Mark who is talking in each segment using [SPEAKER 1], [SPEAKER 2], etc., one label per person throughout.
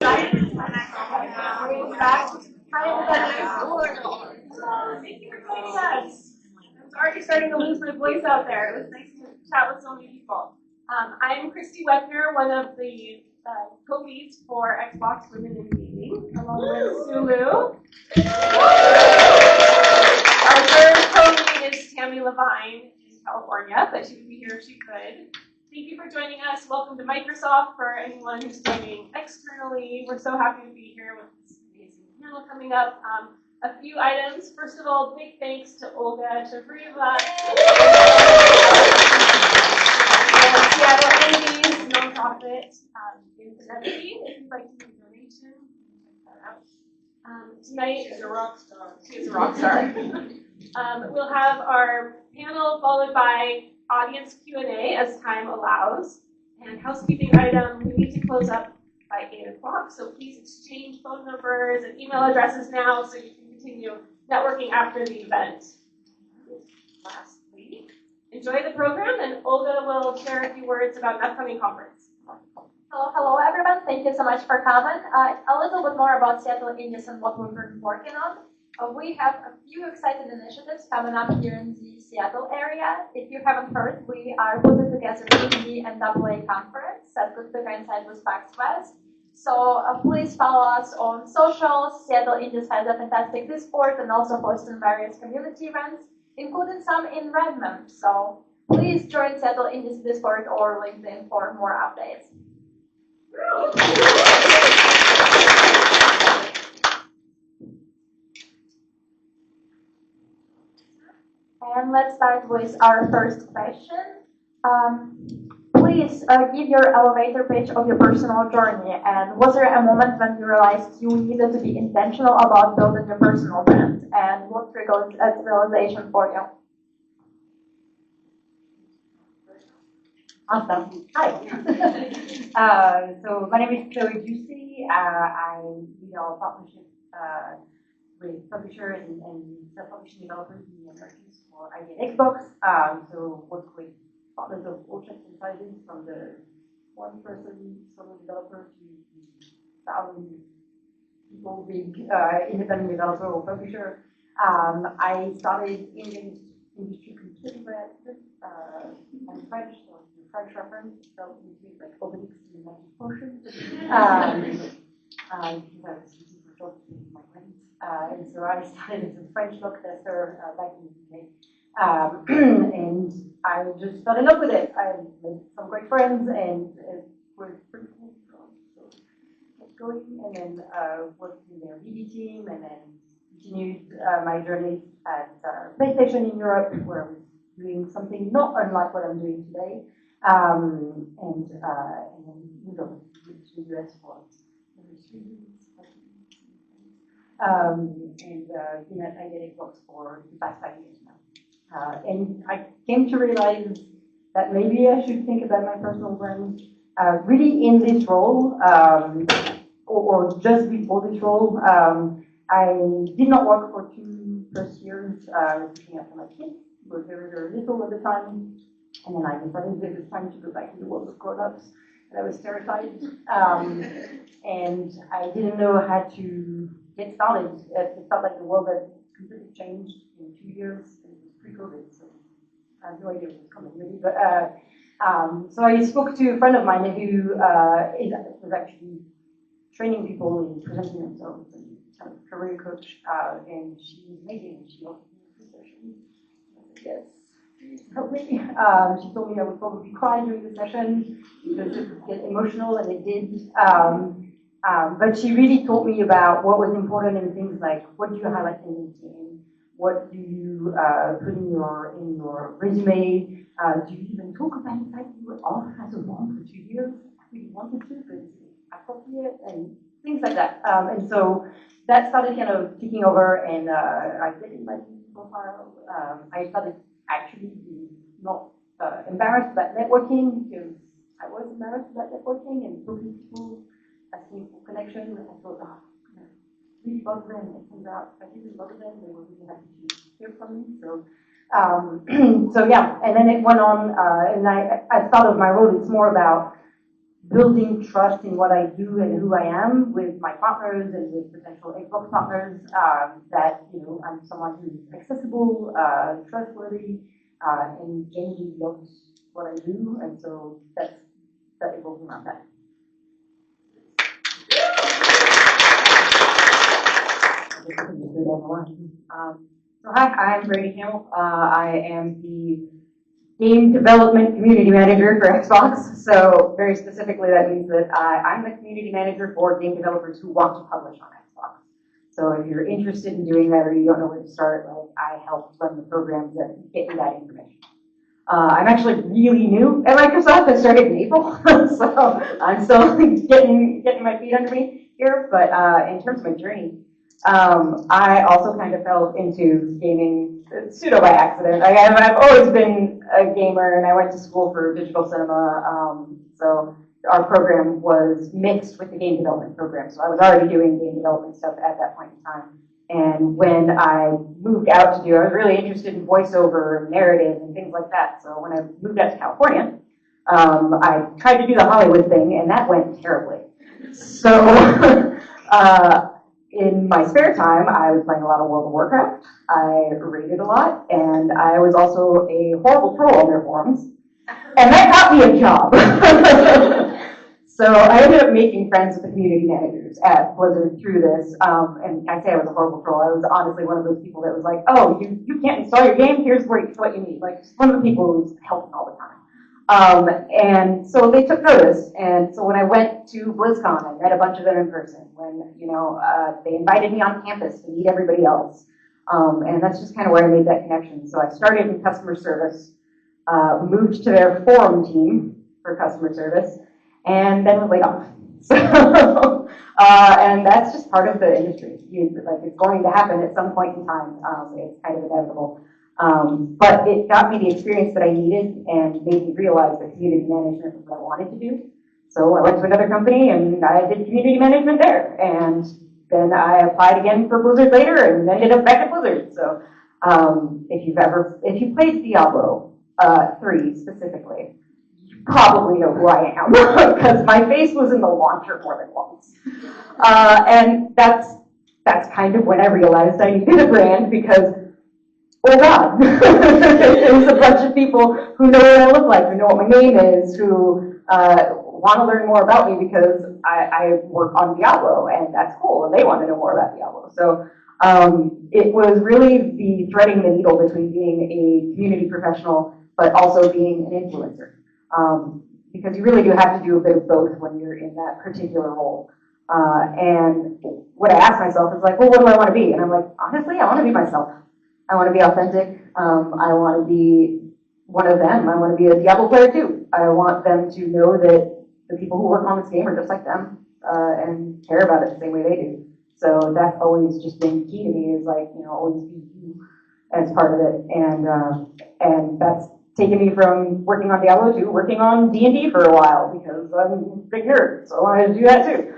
[SPEAKER 1] Thank you for joining us. I'm already starting to lose my voice out there. It was nice to chat with so many people. I'm Christy Webner, one of the co-leads for Xbox Women in Gaming, along with Sulu. Our third co-lead is Tammy Levine in California, but she would be here if she could. Thank you for joining us. Welcome to Microsoft for anyone who's joining externally. We're so happy to be here with this amazing panel coming up. A few items. First of all, big thanks to Olga Shavriva, the Seattle Indies nonprofit in Tennessee. If you'd like to make a donation, check that out. Tonight is a rock star. She is a rock star. We'll have our panel followed by audience Q&A as time allows. And housekeeping item, we need to close up by 8 o'clock, so please exchange phone numbers and email addresses now so you can continue networking after the event. Lastly, enjoy the program, and Olga will share a few words about an upcoming conference.
[SPEAKER 2] Hello everyone. Thank you so much for coming. A little bit more about Seattle Indies and what we've been working on. We have a few exciting initiatives coming up here in the Seattle area. If you haven't heard, we are putting together the Indie and AA conference that could coincide with PAX West. So please follow us on socials. Seattle Indies has a fantastic Discord and also hosting various community events, including some in Redmond. So please join Seattle Indies Discord or LinkedIn for more updates. And let's start with our first question. Please give your elevator pitch of your personal journey. And was there a moment when you realized you needed to be intentional about building your personal brand? And what triggered that realization for you?
[SPEAKER 3] Awesome. Hi. So my name is Chloe Juicy. I lead our partnership with publishers and self-publishing developers in the Americas for ID and Xbox. So work with partners of all shapes and sizes, from the one-person solo developer to thousands of people, big independent developer or publisher. I started in the industry completely by accident. I'm French, so the French reference felt like Obelix in the Magic Potion. Because I was using for short with my friends. And so I started as a French log tester back in the UK. And I just fell in love with it. I made some great friends, and it was pretty cool. So kept going, and then worked in their BD team, and then continued my journey at PlayStation in Europe, where I was doing something not unlike what I'm doing today, and then moved over to the US for 3 years. And been at Xbox for the past 5 years now. And I came to realize that maybe I should think about my personal brand really in this role, or just before this role. I did not work for 2+ years looking after my kids. We were very, very little at the time. And then I decided it was time to go back to the world of grown-ups. And I was terrified. And I didn't know how to get started. It felt like the world had completely changed in 2 years. And it was pre-COVID, so I have no idea what was coming really. But so I spoke to a friend of mine who was actually training people in presenting themselves and kind of career coach, and she was amazing. She offered me a free session. I said, yes, please help me. She told me I would probably cry during the session because it would get emotional, and it did. But she really taught me about what was important in things like what do you highlight in LinkedIn, what do you put in your resume, do you even talk about the fact you were off as a mom for 2 years? I really wanted to, but is it appropriate, and things like that. And so that started kind of taking over, and I did in my profile. I started actually being not embarrassed about networking, because I was embarrassed about networking and talking to people, asking for connection. I thought, really bother them. It turns out I didn't bother them. They were really happy to hear from me. So, so yeah. And then it went on, and as part of my role, it's more about building trust in what I do and who I am with my partners and with potential Xbox partners, that, I'm someone who's accessible, trustworthy, and genuinely loves what I do, and so that evolves around that. So hi, I'm Brady Campbell. I am the game development community manager for Xbox. So very specifically, that means that I'm the community manager for game developers who want to publish on Xbox. So if you're interested in doing that or you don't know where to start, I help run the programs that get you that information. I'm actually really new at Microsoft. I started in April, so I'm still getting my feet under me here. But in terms of my journey, I also kind of fell into gaming pseudo by accident. I've always been a gamer, and I went to school for digital cinema. So our program was mixed with the game development program. So I was already doing game development stuff at that point in time. And when I moved out I was really interested in voiceover and narrative and things like that. So when I moved out to California, I tried to do the Hollywood thing, and that went terribly. So in my spare time, I was playing a lot of World of Warcraft. I raided a lot, and I was also a horrible troll on their forums. And that got me a job. So I ended up making friends with the community managers at Blizzard through this. And I say I was a horrible troll. I was honestly one of those people that was like, oh, you can't install your game? Here's what you need. Like, one of the people who was helping all the time. And so they took notice. And so when I went to BlizzCon, I met a bunch of them in person. When, they invited me on campus to meet everybody else. And that's just kind of where I made that connection. So I started in customer service, moved to their forum team for customer service, and then was laid off. So, and that's just part of the industry. It's going to happen at some point in time. It's kind of inevitable. But it got me the experience that I needed and made me realize that community management was what I wanted to do. So I went to another company and I did community management there. And then I applied again for Blizzard later and ended up back at Blizzard. So if you played Diablo 3 specifically, you probably know who I am because my face was in the launcher more than once. And that's kind of when I realized I needed a brand because, oh God, it was a bunch of people who know what I look like, who know what my name is, who want to learn more about me because I work on Diablo, and that's cool, and they want to know more about Diablo. So it was really the threading the needle between being a community professional but also being an influencer. Because you really do have to do a bit of both when you're in that particular role. And what I asked myself is like, well, what do I want to be? And I'm like, honestly, I want to be myself. I want to be authentic. I want to be one of them. I want to be a Diablo player too. I want them to know that the people who work on this game are just like them and care about it the same way they do. So that's always just been key to me is like, always be you as part of it. And that's taken me from working on Diablo to working on D&D for a while because I'm a big nerd, so I wanted to do that too.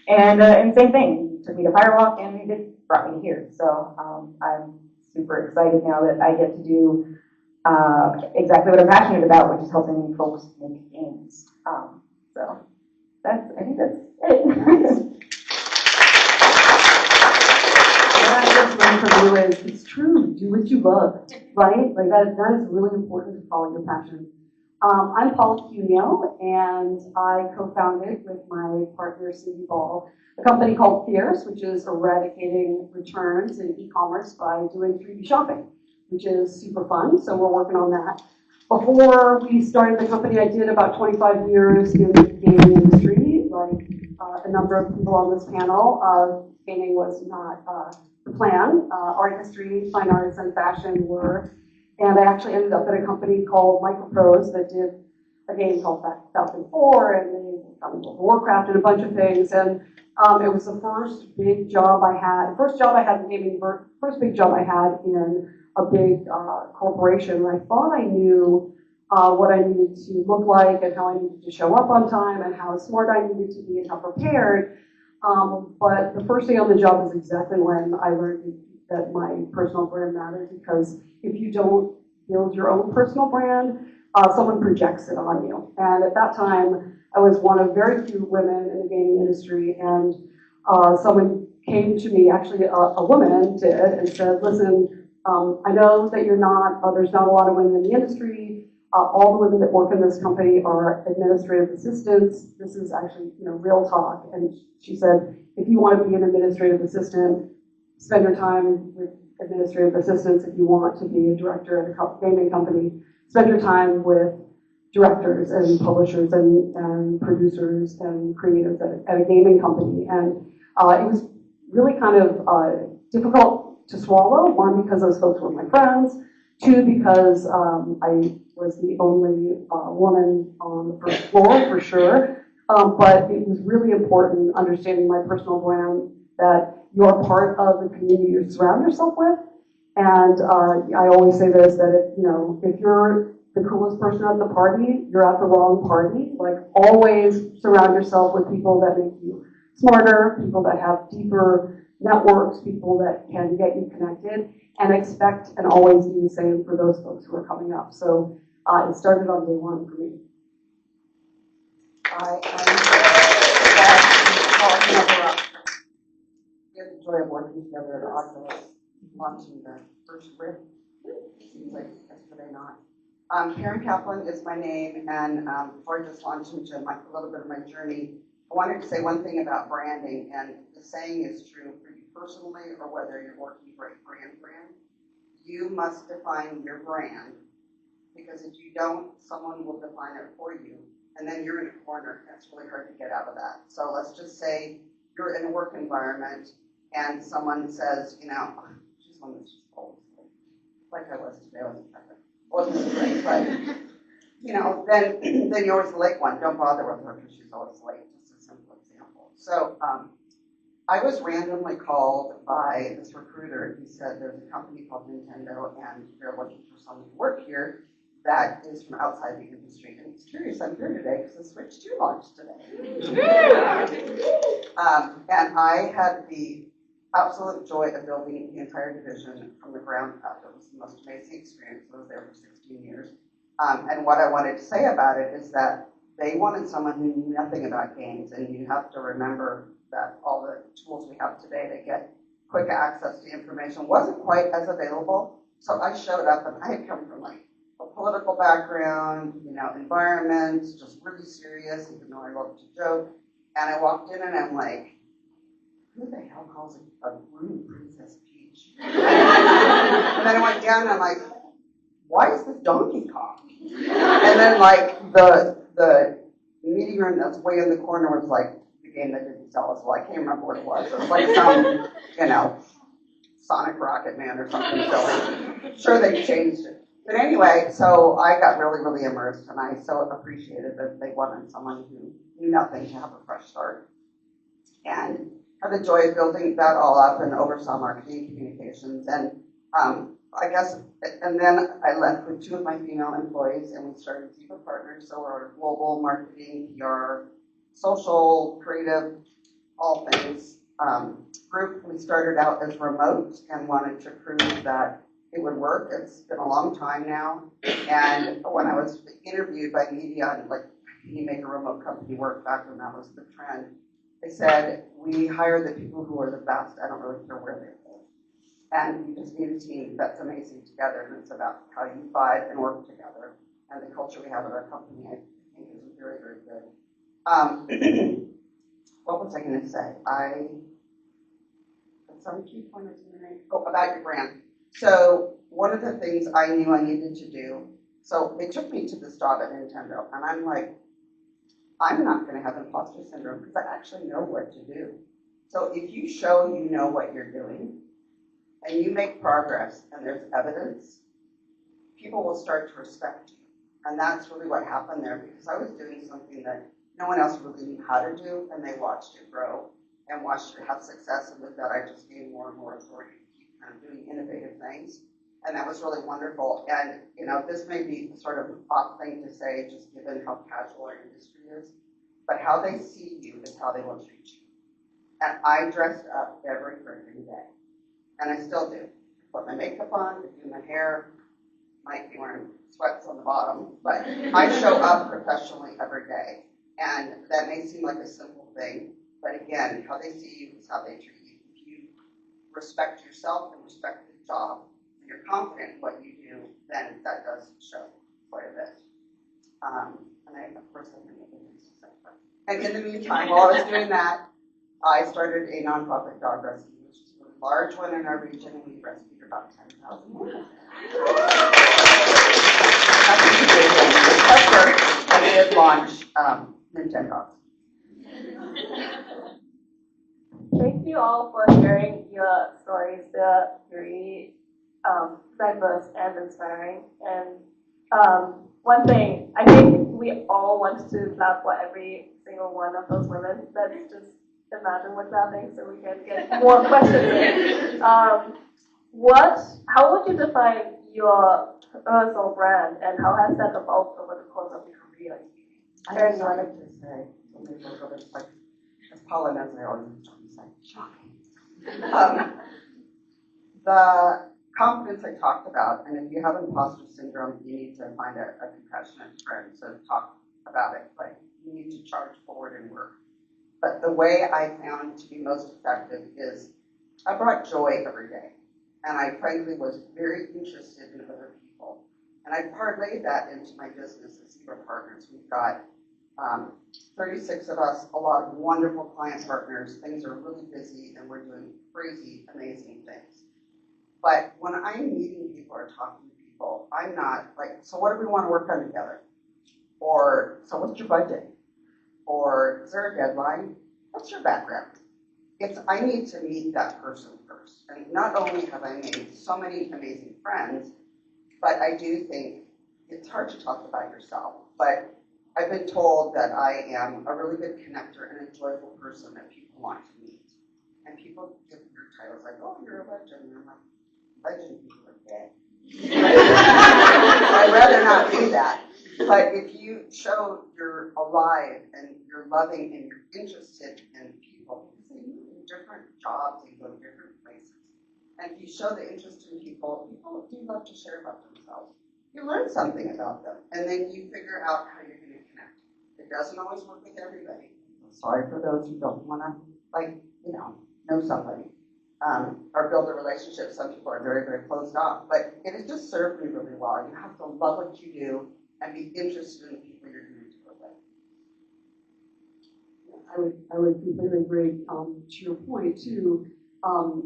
[SPEAKER 3] And same thing, it took me to Firewalk and it brought me to here. So I'm super excited now that I get to do exactly what I'm passionate about, which is helping folks make games. So I think that's it.
[SPEAKER 4] What I just learned from you is it's true. Do what you love, right? Like that is really important to follow your passion. I'm Paula Cuneo, and I co-founded with my partner Cindy Ball a company called Fierce, which is eradicating returns in e-commerce by doing 3D shopping, which is super fun. So we're working on that. Before we started the company, I did about 25 years in the gaming industry. Like a number of people on this panel, gaming was not the plan. Art history, fine arts, and fashion were. And I actually ended up at a company called Microprose that did a game called Falcon 4 and then Warcraft and a bunch of things. And it was the first big job I had. First big job I had in a big corporation. And I thought I knew what I needed to look like and how I needed to show up on time and how smart I needed to be and how prepared. But the first day on the job is exactly when I learned that my personal brand mattered, because if you don't build your own personal brand, someone projects it on you. And at that time, I was one of very few women in the gaming industry, and someone came to me, actually a woman did, and said, listen, I know that there's not a lot of women in the industry. All the women that work in this company are administrative assistants. This is actually, real talk. And she said, if you want to be an administrative assistant, spend your time with administrative assistants. If you want to be a director at a gaming company, spend your time with directors and publishers and producers and creatives at a gaming company. And it was really kind of difficult to swallow. One, because those folks were my friends. Two, because I was the only woman on the first floor, for sure. But it was really important, understanding my personal brand, that you're part of the community you surround yourself with. And I always say this, that if you're the coolest person at the party, you're at the wrong party. Like, always surround yourself with people that make you smarter, people that have deeper networks, people that can get you connected, and expect and always do the same for those folks who are coming up. So it started on day one for me.
[SPEAKER 5] We had the joy of working together at Oculus, launching the first Rift. Seems like yesterday, not. Karen Kaplan is my name, and before I just launch into a little bit of my journey, I wanted to say one thing about branding, and the saying is true for you personally or whether you're working for a brand. You must define your brand, because if you don't, someone will define it for you, and then you're in a corner, and it's really hard to get out of that. So let's just say you're in a work environment, and someone says, she's one that's just always late, like I was today. Wasn't great, but then you're always the late one. Don't bother with her because she's always late. Just a simple example. So I was randomly called by this recruiter. He said there's a company called Nintendo, and they're looking for someone to work here that is from outside the industry. And it's curious, I'm here today because the Switch 2 launched today. And I had the absolute joy of building the entire division from the ground up. It was the most amazing experience. I was there for 16 years. And what I wanted to say about it is that they wanted someone who knew nothing about games, and you have to remember that all the tools we have today to get quick access to information wasn't quite as available. So I showed up, and I had come from like a political background, environment, just really serious, even though I love to joke. And I walked in, and I'm like, who the hell calls a green Princess Peach? And then I went down, and I'm like, why is this Donkey Kong? And then like the meeting room that's way in the corner was like the game that didn't sell us. Well, I can't remember what it was. It was like some, Sonic Rocket Man or something silly. Sure, they changed it. But anyway, so I got really, really immersed, and I so appreciated that they wanted someone who knew nothing to have a fresh start. And had the joy of building that all up and oversaw marketing communications. And and then I left with two of my female employees, and we started Team of Partners. So our global marketing, PR, social, creative, all things group. We started out as remote and wanted to prove that it would work. It's been a long time now. And when I was interviewed by media, and like, can you make a remote company work back when that was the trend? They said, we hire the people who are the best. I don't really care where they live. And you just need a team that's amazing together, and it's about how you vibe and work together. And the culture we have at our company, I think, is very, very good. What was I going to say? Some key pointers in the name. Oh, about your brand. So one of the things I knew I needed to do, so they took me to this job at Nintendo, and I'm like, I'm not going to have imposter syndrome because I actually know what to do. So if you show you know what you're doing, and you make progress, and there's evidence, people will start to respect you. And that's really what happened there, because I was doing something that no one else really knew how to do, and they watched it grow and watched it have success. And with that, I just gained more and more authority to keep kind of doing innovative things. And that was really wonderful. And, this may be sort of an odd thing to say, just given how casual our industry is, but how they see you is how they will treat you. And I dressed up every freaking day. And I still do. Put my makeup on, I do my hair, might be wearing sweats on the bottom, but I show up professionally every day. And that may seem like a simple thing, but again, how they see you is how they treat you. If you respect yourself and respect the job, and you're confident in what you do, then that does show quite a bit. And I, of course, I have other things to say. And in the meantime, while I was doing that, I started a nonprofit dog rescue, which is a large one in our region, and we rescued about 10,000 animals. Except for I did launch Nintendo.
[SPEAKER 6] Thank you all for sharing your stories. They're very diverse and inspiring. And one thing, I think we all want to clap for every single one of those women. Let's just imagine we're clapping so we can get more questions in. How would you define your personal brand, and how has that evolved over the course of your career?
[SPEAKER 5] I just wanted to say something a little bit like, as Paula knows, I always say, shocking. The confidence I talked about, and if you have imposter syndrome, you need to find a compassionate friend to talk about it. Like, you need to charge forward and work. But the way I found to be most effective is I brought joy every day. And I frankly was very interested in other people. And I parlayed that into my business as Zebra Partners. We've got 36 of us, a lot of wonderful client partners. Things are really busy and we're doing crazy, amazing things. But when I'm meeting people or talking to people, I'm not like, so what do we want to work on together? Or, so what's your budget? Or, is there a deadline? What's your background? I need to meet that person first. And not only have I made so many amazing friends, but I do think it's hard to talk about yourself. But I've been told that I am a really good connector and a joyful person that people want to meet. And people give your titles like, oh, you're a legend. And I'm like, legend people are dead. I'd rather not do that. But if you show you're alive and you're loving and you're interested in people, because they move in different jobs and go to different places. And if you show the interest in people, people do love to share about themselves. You learn something about them, and then you figure out how you're going to connect. It doesn't always work with everybody. I'm sorry for those who don't want to, know somebody. Or build a relationship. Some people are very, very closed off. But it has just served me really well. You have to love what you do and be interested in the people you're going to do it with.
[SPEAKER 4] I would completely agree. To your point too,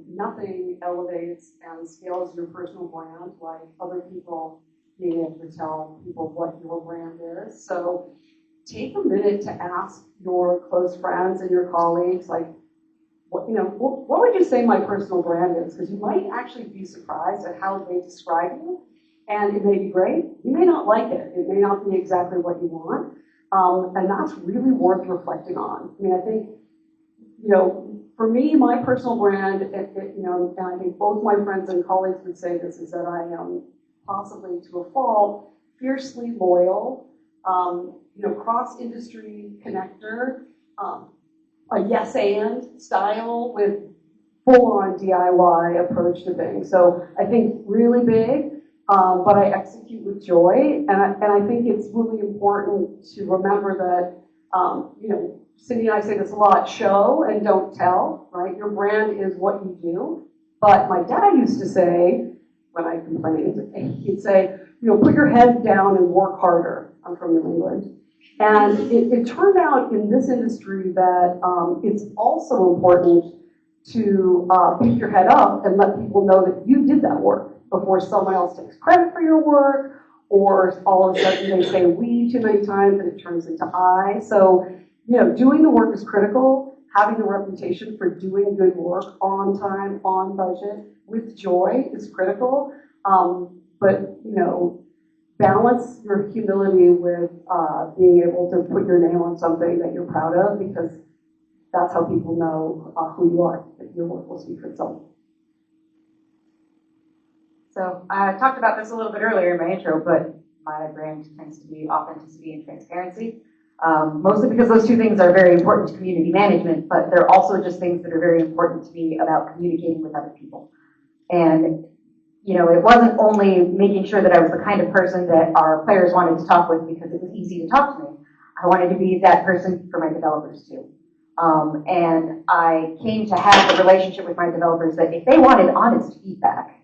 [SPEAKER 4] nothing elevates and scales your personal brand like other people being able to tell people what your brand is. So take a minute to ask your close friends and your colleagues, like, what would you say my personal brand is? Because you might actually be surprised at how they describe you. And it may be great. You may not like it. It may not be exactly what you want. And that's really worth reflecting on. I mean, I think, for me, my personal brand, and I think both my friends and colleagues would say this, is that I am possibly to a fault, fiercely loyal, cross-industry connector, a yes and style with full-on DIY approach to things. So I think really big. But I execute with joy, and I think it's really important to remember that, Cindy and I say this a lot, show and don't tell, right? Your brand is what you do. But my dad used to say, when I complained, he'd say, put your head down and work harder. I'm from New England. And it turned out in this industry that it's also important to pick your head up and let people know that you did that work before someone else takes credit for your work, or all of a sudden they say we too many times and it turns into I. So, doing the work is critical. Having the reputation for doing good work on time, on budget, with joy is critical. But, balance your humility with being able to put your name on something that you're proud of, because that's how people know who you are. Your work will speak for itself.
[SPEAKER 7] So I talked about this a little bit earlier in my intro, but my brand tends to be authenticity and transparency. Mostly because those two things are very important to community management, but they're also just things that are very important to me about communicating with other people. And it wasn't only making sure that I was the kind of person that our players wanted to talk with because it was easy to talk to me. I wanted to be that person for my developers too. And I came to have a relationship with my developers that if they wanted honest feedback,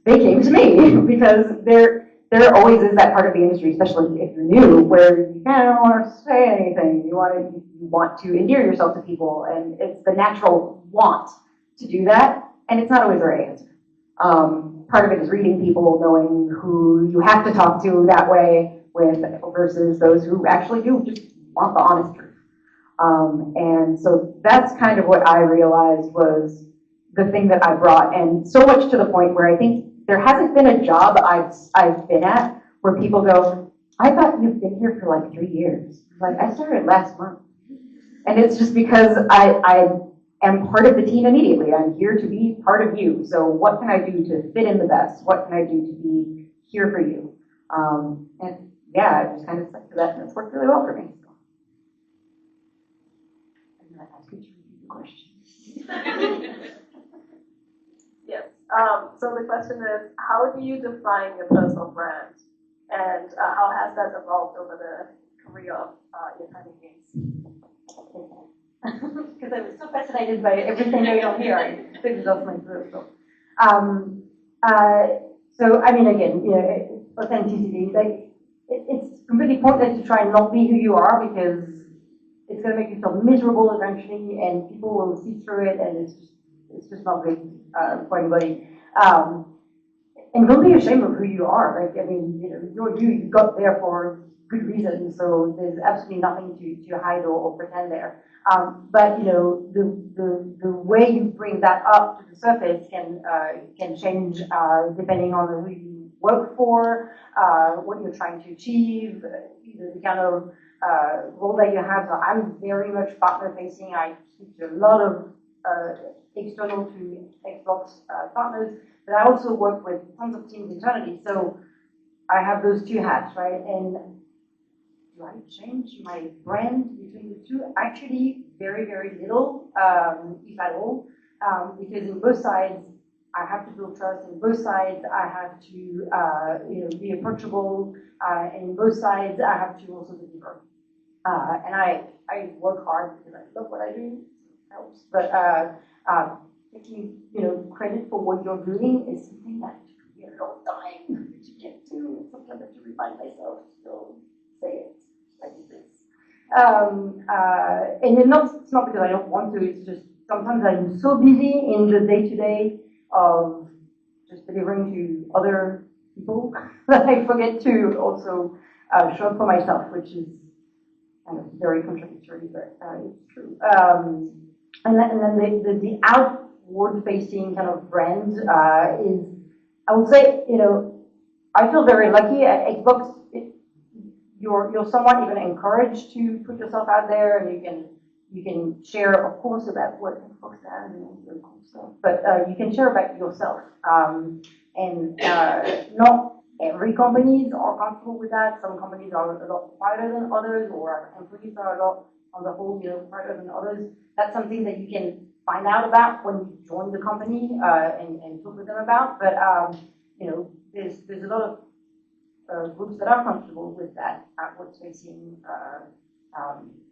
[SPEAKER 7] they came to me because there always is that part of the industry, especially if you're new, where you kind of don't want to say anything. You want to endear yourself to people, and it's the natural want to do that, and it's not always the right answer. Part of it is reading people, knowing who you have to talk to that way with versus those who actually do just want the honest truth. And so that's kind of what I realized was the thing that I brought, and so much to the point where I think there hasn't been a job I've been at where people go, I thought you've been here for like 3 years. Like, I started last month. And it's just because I am part of the team immediately. I'm here to be part of you. So what can I do to fit in the best? What can I do to be here for you? And yeah, I just kind of stuck to that, and it's worked really well for me. So. I'm going to ask you to repeat the question.
[SPEAKER 6] Yes. So the question is, how do you define your personal brand? And how has that evolved over the career of your Cunning Games?
[SPEAKER 3] Because I was so fascinated by everything going on here. I took it off my throat. So I mean, again, authenticity. Like, it's completely pointless to try and not be who you are because it's going to make you feel miserable eventually, and people will see through it, and it's just not good for anybody. And don't be ashamed of who you are. Like, I mean, you're you. You got there for good reason, so there's absolutely nothing to hide or pretend there. But the way you bring that up to the surface can change depending on who you work for, what you're trying to achieve, the kind of role that you have. So I'm very much partner facing. I speak to a lot of external to Xbox partners, but I also work with tons of teams internally. So I have those two hats, right? And do I change my brand between the two? Actually, very, very little, if at all, because in both sides, I have to build trust. In both sides, I have to be approachable. And in both sides, I have to also deliver. And I work hard because I love what I do. It helps. But taking credit for what you're doing is something that took me a long time to get to. It's something that to remind myself to still say it like this. And it's not because I don't want to. It's just sometimes I'm so busy in the day-to-day of just delivering to other people that I forget to also show up for myself, which is kind of very contradictory, but it's true. And then the outward-facing kind of brand is, I would say, I feel very lucky at Xbox. You're somewhat even encouraged to put yourself out there, and you can share, of course, about what Xbox does and really cool stuff. But you can share about yourself, and not every companies are comfortable with that. Some companies are a lot quieter than others, or employees are a lot, on the whole, quieter than others. That's something that you can find out about when you join the company and talk with them about. But there's a lot of groups that are comfortable with that outward-facing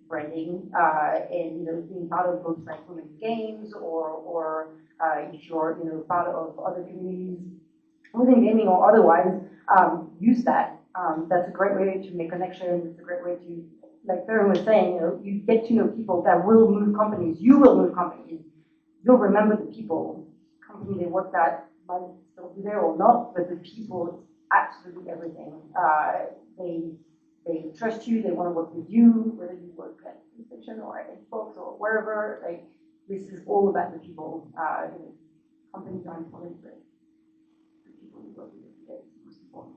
[SPEAKER 3] branding, and being part of groups like Women in Games, or if you're part of other communities within gaming or otherwise, use that. That's a great way to make connections. It's a great way to, like Farron was saying, you get to know people that will move companies. You will move companies. You'll remember the people. Company they worked at might still be there or not, but the people, absolutely everything. They trust you. They want to work with you, whether you work at PlayStation or at Xbox or wherever. Like, this is all about the people. Companies are important, but the people you work with is most important.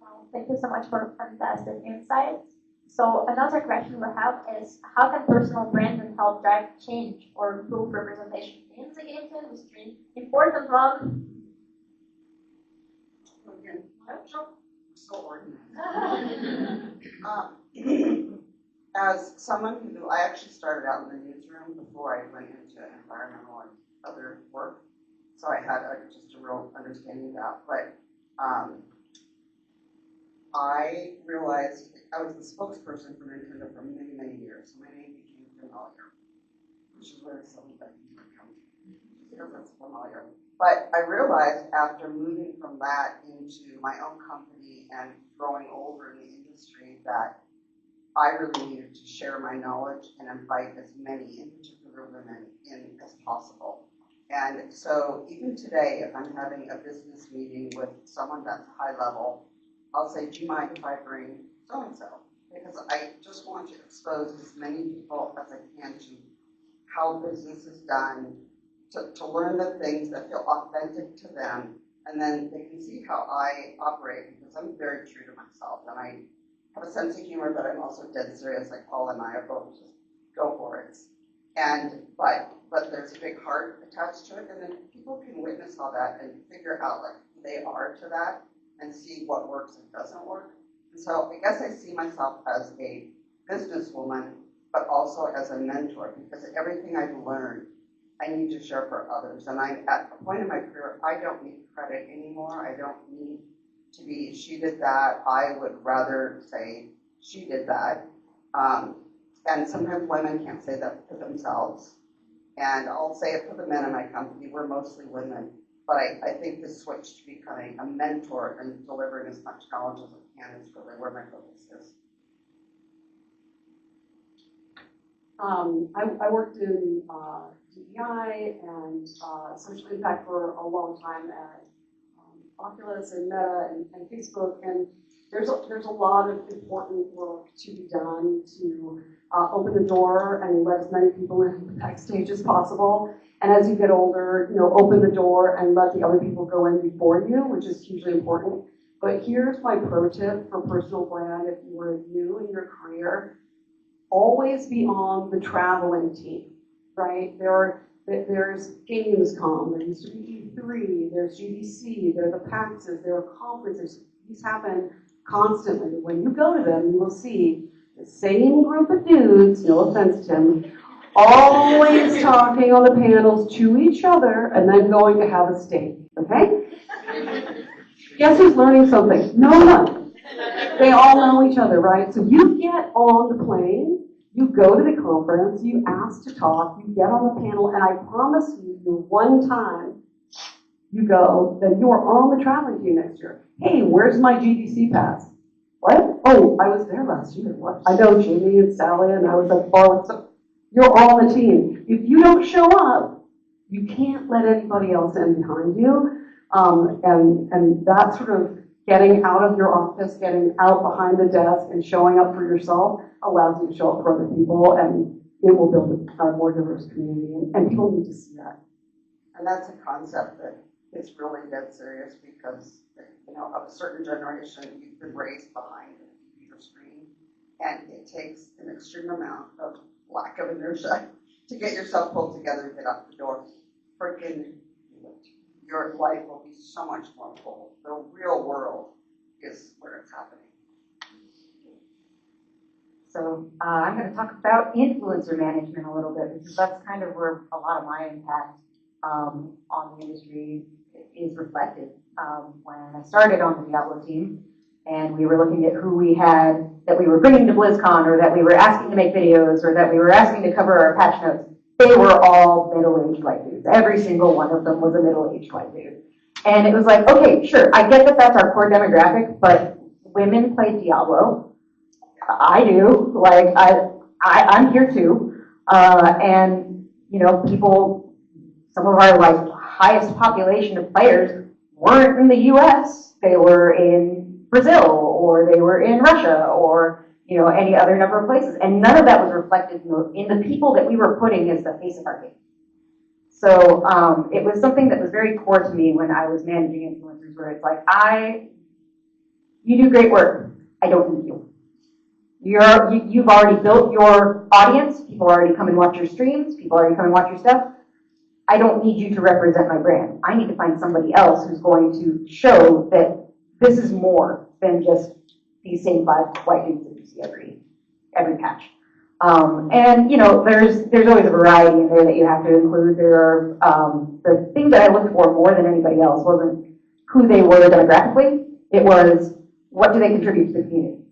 [SPEAKER 2] Well, thank you so much for fantastic insights. So another question we have is, how can personal branding help drive change or improve representation in the games industry? Important one.
[SPEAKER 5] Again, so organized. as someone who, I actually started out in the newsroom before I went into environmental and other work, so I had just a real understanding of that. But I realized I was the spokesperson for Nintendo for many, many years, so my name became familiar, which is where some of that comes from, because it's familiar. But I realized after moving from that into my own company and growing older in the industry that I really needed to share my knowledge and invite as many, in particular women, in as possible. And so even today, if I'm having a business meeting with someone that's high level, I'll say, do you mind if I bring so-and-so? Because I just want to expose as many people as I can to how business is done, to learn the things that feel authentic to them, and then they can see how I operate, because I'm very true to myself, and I have a sense of humor, but I'm also dead serious, like Paul and I are both just go for it. And but there's a big heart attached to it, and then people can witness all that and figure out like who they are to that and see what works and doesn't work. And so I guess I see myself as a businesswoman, but also as a mentor, because everything I've learned, I need to share for others. And I'm at a point in my career, I don't need credit anymore. I don't need to be, she did that. I would rather say, she did that. And sometimes women can't say that to themselves. And I'll say it for the men in my company, we're mostly women. But I think the switch to becoming a mentor and delivering as much knowledge as I can is really where my focus is.
[SPEAKER 4] I worked in DEI and social impact for a long time at Oculus and Meta and Facebook, and there's a lot of important work to be done to open the door and let as many people in backstage as possible. And as you get older, open the door and let the other people go in before you, which is hugely important. But here's my pro tip for personal brand if you were new in your career. Always be on the traveling team, right? There's Gamescom, there used to be E3, there's GDC, there are the PAXs, there are conferences. These happen constantly. When you go to them, you will see the same group of dudes, no offense, Tim, always talking on the panels to each other and then going to have a steak, okay? Guess who's learning something? No one. They all know each other, right? So you get on the plane, you go to the conference, you ask to talk, you get on the panel, and I promise you, the one time you go, then you are on the traveling team next year. Hey, where's my GDC pass? What? Oh, I was there last year. What? I know Jamie and Sally, and I was at the bar with some. You're on the team. If you don't show up, you can't let anybody else in behind you. And that sort of getting out of your office, getting out behind the desk and showing up for yourself allows you to show up for other people, and it will build a more diverse community, and people need to see that.
[SPEAKER 5] And that's a concept that is really dead serious because, of a certain generation, you've been raised behind a computer screen, and it takes an extreme amount of lack of inertia to get yourself pulled together and get out the door. Freaking do it. Your life will be so much more full. The real world is where it's happening.
[SPEAKER 7] So I'm going to talk about influencer management a little bit, because that's kind of where a lot of my impact on the industry is reflected. When I started on the Diablo team, and we were looking at who we had that we were bringing to BlizzCon, or that we were asking to make videos, or that we were asking to cover our patch notes, they were all middle-aged white dudes. Every single one of them was a middle-aged white dude. And it was like, okay, sure, I get that that's our core demographic, but women play Diablo. I do. Like, I'm here too. And, people, some of our, highest population of players weren't in the US. They were in Brazil, or they were in Russia, or, any other number of places. And none of that was reflected in the people that we were putting as the face of our game. So it was something that was very core to me when I was managing influencers, where it's like, you do great work. I don't need you. You've already built your audience. People already come and watch your streams. People already come and watch your stuff. I don't need you to represent my brand. I need to find somebody else who's going to show that this is more than just these same 5 white dudes that you see every patch. And there's always a variety in there that you have to include. There are the thing that I looked for more than anybody else wasn't who they were demographically. It was what do they contribute to the community.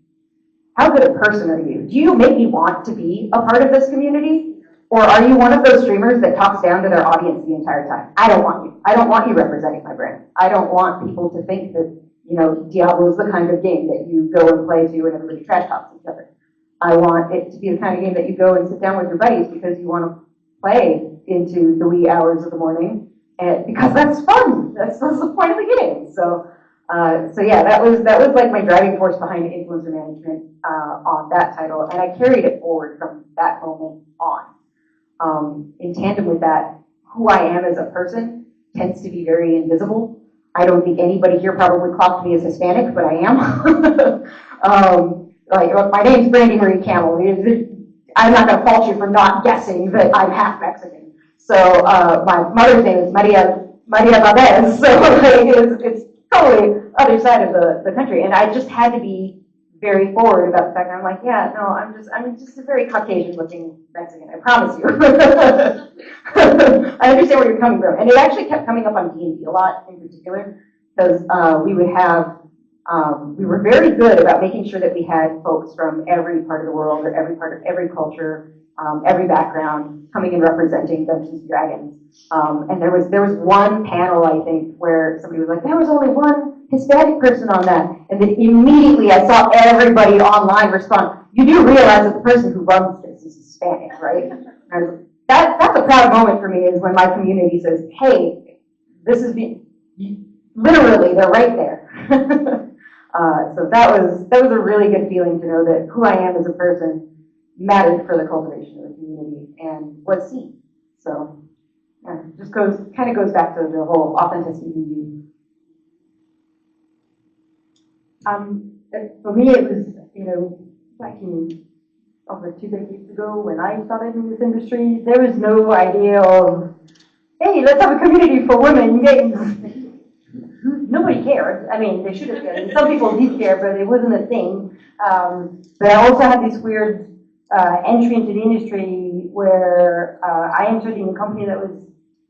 [SPEAKER 7] How good a person are you? Do you make me want to be a part of this community? Or are you one of those streamers that talks down to their audience the entire time? I don't want you. I don't want you representing my brand. I don't want people to think that, Diablo is the kind of game that you go and play to and everybody trash talks each other. I want it to be the kind of game that you go and sit down with your buddies because you want to play into the wee hours of the morning, and because that's fun. That's the point of the game. So yeah, that was like my driving force behind influencer management on that title, and I carried it forward from that moment on. In tandem with that, who I am as a person tends to be very invisible. I don't think anybody here probably clocked me as Hispanic, but I am. My name's Brandy Marie Camel. I'm not going to fault you for not guessing that I'm half Mexican. So my mother's name is Maria Valdez, so it's totally other side of the country. And I just had to be very forward about the fact that I'm like, yeah, no, I'm just a very Caucasian-looking Mexican. I promise you. I understand where you're coming from, and it actually kept coming up on D&D a lot in particular because we would have. We were very good about making sure that we had folks from every part of the world or every part of every culture, every background coming and representing Dungeons and Dragons. And there was one panel, I think, where somebody was like, there was only one Hispanic person on that. And then immediately I saw everybody online respond, you do realize that the person who runs this is Hispanic, right? And that's a proud moment for me is when my community says, hey, this is me. Literally, they're right there. So that was a really good feeling to know that who I am as a person mattered for the cultivation of the community and was seen. So yeah, it just kind of goes back to the whole authenticity view.
[SPEAKER 3] For me, it was, back in over 2 decades ago when I started in this industry, there was no idea of, hey, let's have a community for women in games. Nobody cared. I mean, they should have cared. Some people did care, but it wasn't a thing. But I also had this weird entry into the industry where I entered in a company that was,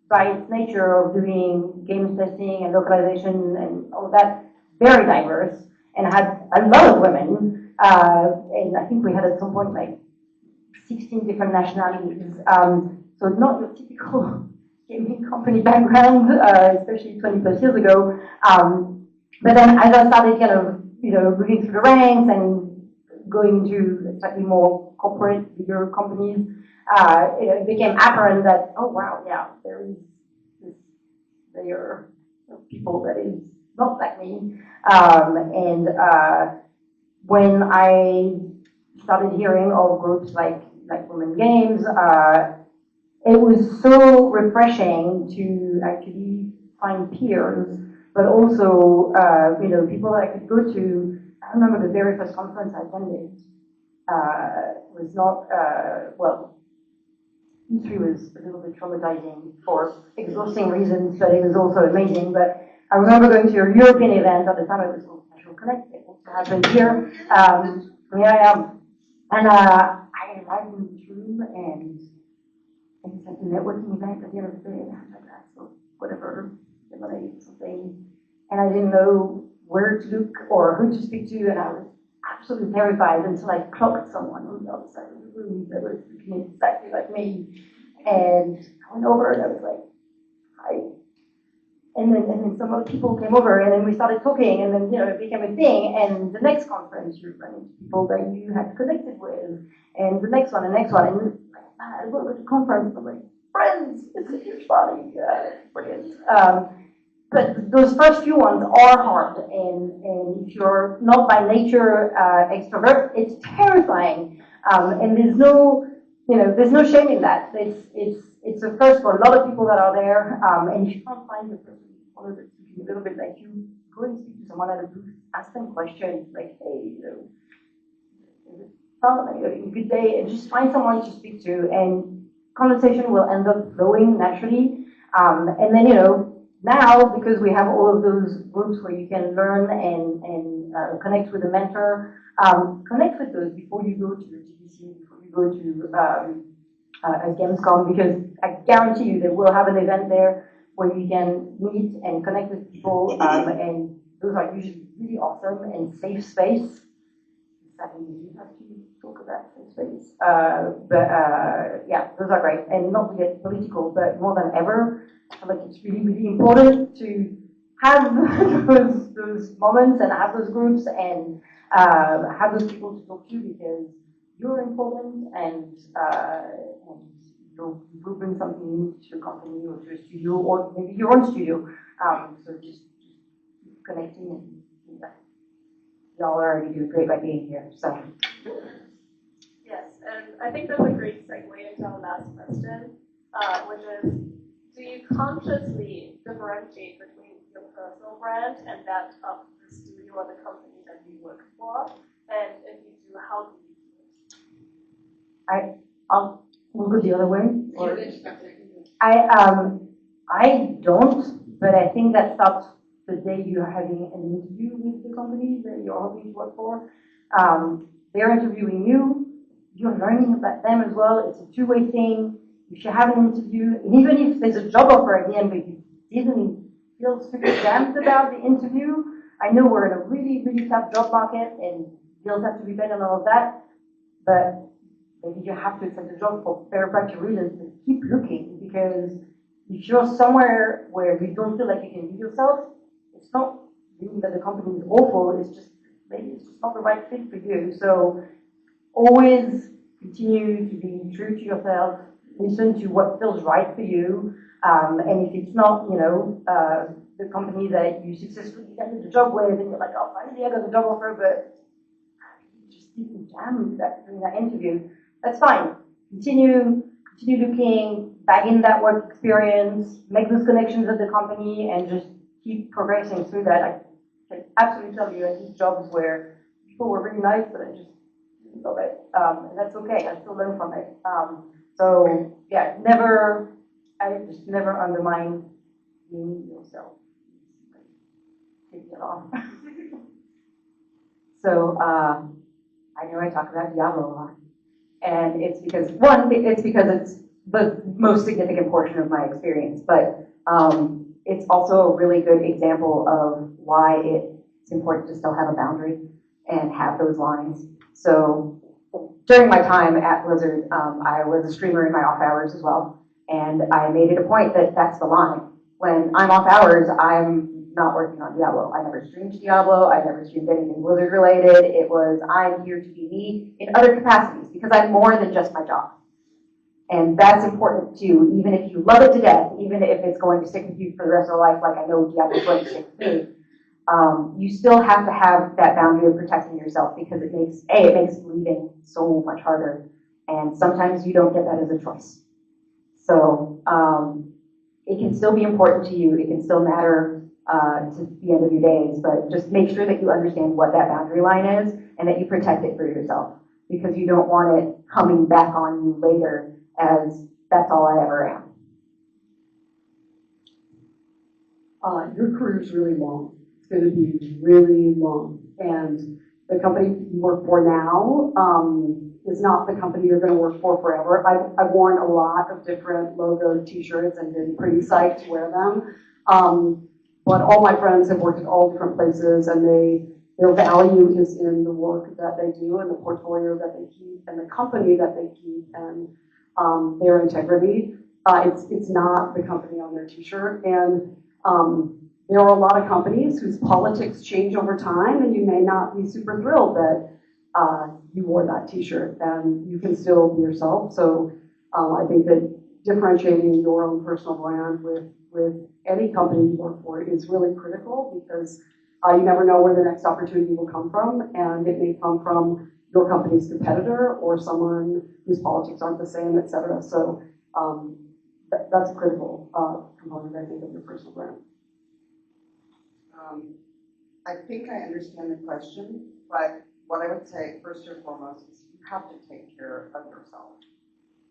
[SPEAKER 3] by its nature of doing games testing and localization and all that, very diverse, and had a lot of women. And I think we had at some point like 16 different nationalities. So not your typical gaming company background, especially 20 plus years ago. But then as I started kind of, moving through the ranks and going to slightly more corporate, bigger companies, it became apparent that, oh wow, yeah, there is this layer of people that is not like me. And when I started hearing of groups like Women Games, it was so refreshing to actually find peers, but also, people that I could go to. I remember the very first conference I attended was not, E3 was a little bit traumatizing for exhausting reasons, but it was also amazing. But I remember going to a European event at the time. It was called National Connect. It also happened here. And I arrived in this room and it's like a networking event at the end of the day, and I had like so whatever, lemonade, something, and I didn't know where to look or who to speak to, and I was absolutely terrified until I clocked someone on the other side of the room that was looking exactly like me, and I went over and I was like, hi. And then some other people came over, and then we started talking, and then it became a thing. And the next conference, you run into people that you had connected with, and the next one, and I go to the conference, I'm like, friends, it's a huge party, brilliant. But those first few ones are hard, and if you're not by nature extrovert, it's terrifying. And there's no shame in that. It's a first for a lot of people that are there, and if you can't find the person that's speaking a little bit like you, go and speak to someone at a booth, ask them questions like, hey, is it fun? Are you having a good day? And just find someone to speak to, and conversation will end up flowing naturally. And then, now, because we have all of those groups where you can learn and connect with a mentor, connect with those before you go to the GDC, before you go to Gamescom, because I guarantee you they will have an event there where you can meet and connect with people, and those are usually really awesome and safe space. Sadly, you have to talk about safe space. Yeah, those are great. And not to get political, but more than ever, I feel like it's really, really important to have those moments and have those groups and have those people to talk to, because you're important and you will bring something new to your company or to your studio or maybe your own studio. So just connecting and do that. Y'all are already doing great by being here. So.
[SPEAKER 6] Yes, and I think that's a great segue into our last question, which is, do you consciously differentiate between your personal brand and that of the studio or the company that you work for? And if you do, how do you do it?
[SPEAKER 3] We'll go the other way. Or, I don't, but I think that starts the day you're having an interview with the company that you're hoping to work for. They're interviewing you. You're learning about them as well. It's a two-way thing. If you have an interview, and even if there's a job offer at the end, but you didn't feel super jazzed about the interview, I know we're in a really, really tough job market, and deals have to be better and all of that, but maybe you have to accept the job for very practical reasons, but keep looking, because if you're somewhere where you don't feel like you can be yourself, it's not meaning that the company is awful, it's just, maybe it's just not the right fit for you. So always continue to be true to yourself, listen to what feels right for you, and if it's not, the company that you successfully landed the job with, and you're like, oh, finally I got the job offer, but you just didn't jam that during that interview, that's fine. Continue looking, bag in that work experience, make those connections at the company, and just keep progressing through that. I can absolutely tell you, I did jobs where people were really nice, but I just didn't love it. And that's okay, I still learn from it. So yeah, I just never undermine being yourself. Take it off. So I know I talk about Diablo a lot. And it's because, it's the most significant portion of my experience, but it's also a really good example of why it's important to still have a boundary and have those lines. So during my time at Blizzard, I was a streamer in my off hours as well, and I made it a point that that's the line. When I'm off hours, I'm not working on Diablo. I never streamed Diablo. I never streamed anything Blizzard related. It was, I'm here to be me in other capacities because I'm more than just my job. And that's important too, even if you love it to death, even if it's going to stick with you for the rest of your life, like I know Diablo is going to stick with me, you still have to have that boundary of protecting yourself, because it makes leaving so much harder. And sometimes you don't get that as a choice. So it can still be important to you. It can still matter to the end of your days, but just make sure that you understand what that boundary line is and that you protect it for yourself, because you don't want it coming back on you later as that's all I ever am.
[SPEAKER 4] Your career is really long. It's going to be really long. And the company you work for now is not the company you're going to work for forever. I've worn a lot of different logo t-shirts and been pretty psyched to wear them. But all my friends have worked at all different places, and their value is in the work that they do and the portfolio that they keep and the company that they keep and their integrity. It's not the company on their t-shirt. And there are a lot of companies whose politics change over time, and you may not be super thrilled that you wore that t-shirt, and you can still be yourself. So I think that differentiating your own personal brand with any company you work for is really critical, because you never know where the next opportunity will come from, and it may come from your company's competitor or someone whose politics aren't the same, et cetera. So that's a critical component, I think, of your personal brand.
[SPEAKER 5] I think I understand the question, but what I would say first and foremost is you have to take care of yourself.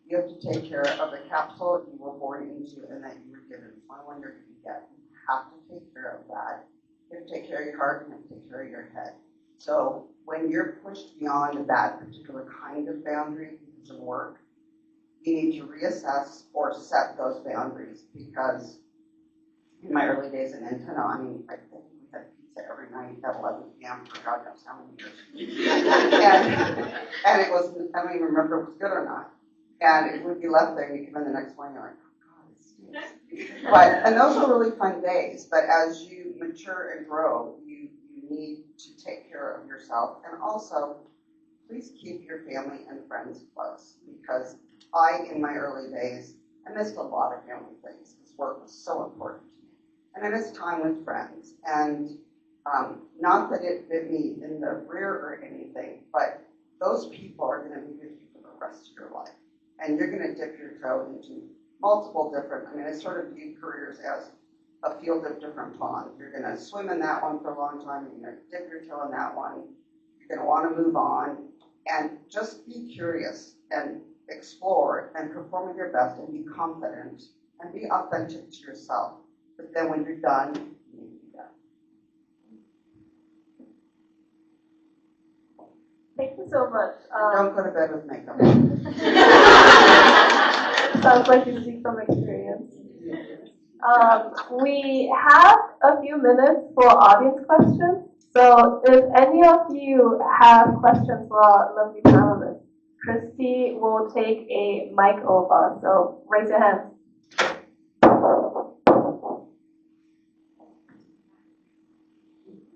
[SPEAKER 5] You have to take care of the capsule you were born into and that you were given. It's not one you're going to get. You have to take care of that. You have to take care of your heart, you have to take care of your head. So when you're pushed beyond that particular kind of boundary because of work, you need to reassess or set those boundaries, because in my early days in Nintendo, I mean, I think we had pizza every night at 11 p.m. for God knows how many years. and it was, I don't even remember if it was good or not. And it would be left there, and you come in the next morning, you're like, oh, God, it stinks. And those were really fun days, but as you mature and grow, you need to take care of yourself. And also, please keep your family and friends close, because in my early days, I missed a lot of family things because work was so important to me. And I missed time with friends. And not that it bit me in the rear or anything, but those people are going to be with you for the rest of your life. And you're going to dip your toe into multiple different, I mean, I sort of view careers as a field of different ponds. You're going to swim in that one for a long time, you're going to dip your toe in that one, you're going to want to move on, and just be curious and explore and perform at your best and be confident and be authentic to yourself. But then when you're done, you need to be done.
[SPEAKER 6] Thank you so much.
[SPEAKER 5] Don't go to bed with makeup.
[SPEAKER 6] Sounds like you speak from experience. We have a few minutes for audience questions. So if any of you have questions for our lovely panelists, Christy will take a mic over. So raise your hand.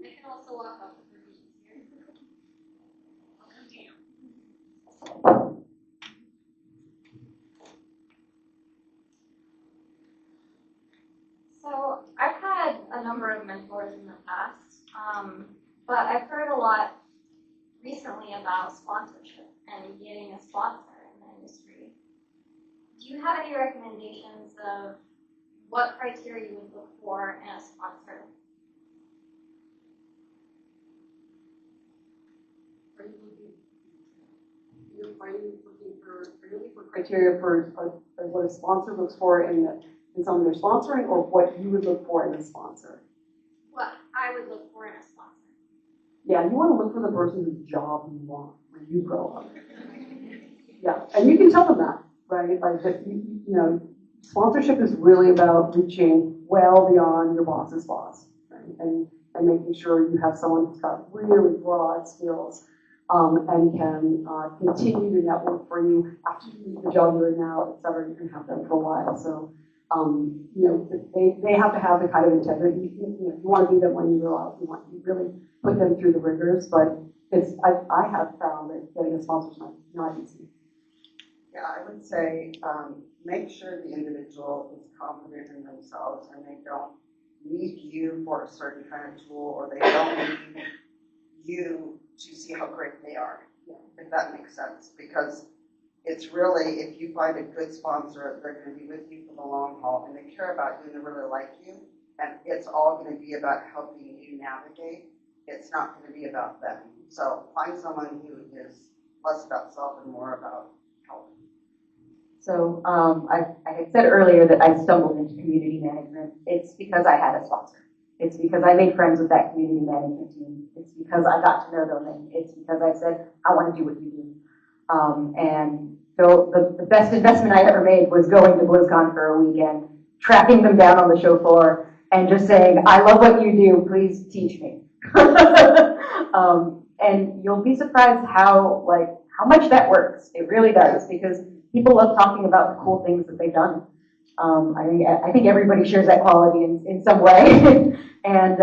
[SPEAKER 1] They can also walk up with their beads here. Welcome to you.
[SPEAKER 8] So I've had a number of mentors in the past, but I've heard a lot recently about sponsorship and getting a sponsor in the industry. Do you have any recommendations of what criteria you would look for in a sponsor?
[SPEAKER 4] Are you looking for criteria for what a sponsor looks for in someone they're sponsoring, or what you would look for in a sponsor?
[SPEAKER 8] What I would look for in a sponsor.
[SPEAKER 4] Yeah, you want to look for the person whose job you want when you grow up. Yeah, and you can tell them that, right? Like, that you know, sponsorship is really about reaching well beyond your boss's boss, right? And making sure you have someone who's got really broad skills and can continue to network for you after you leave the job you're in now, et cetera. You can have them for a while. So, you know, they have to have the kind of integrity. You want to be them when you grow up. You want to really put them through the rigors. But I have found that getting a sponsor is not easy.
[SPEAKER 5] Yeah, I would say make sure the individual is confident in themselves and they don't need you for a certain kind of tool, or they don't need you to see how great they are, if that makes sense. Because it's really, if you find a good sponsor, they're going to be with you for the long haul, and they care about you and they really like you, and it's all going to be about helping you navigate. It's not going to be about them. So find someone who is less about self and more about help.
[SPEAKER 7] So I had said earlier that I stumbled into community management. It's because I had a sponsor. It's because I made friends with that community management team. It's because I got to know them, and it's because I said, I want to do what you do. And so the best investment I ever made was going to BlizzCon for a weekend, tracking them down on the show floor, and just saying, I love what you do, please teach me. And you'll be surprised how much that works. It really does, because people love talking about the cool things that they've done. I think everybody shares that quality in some way, and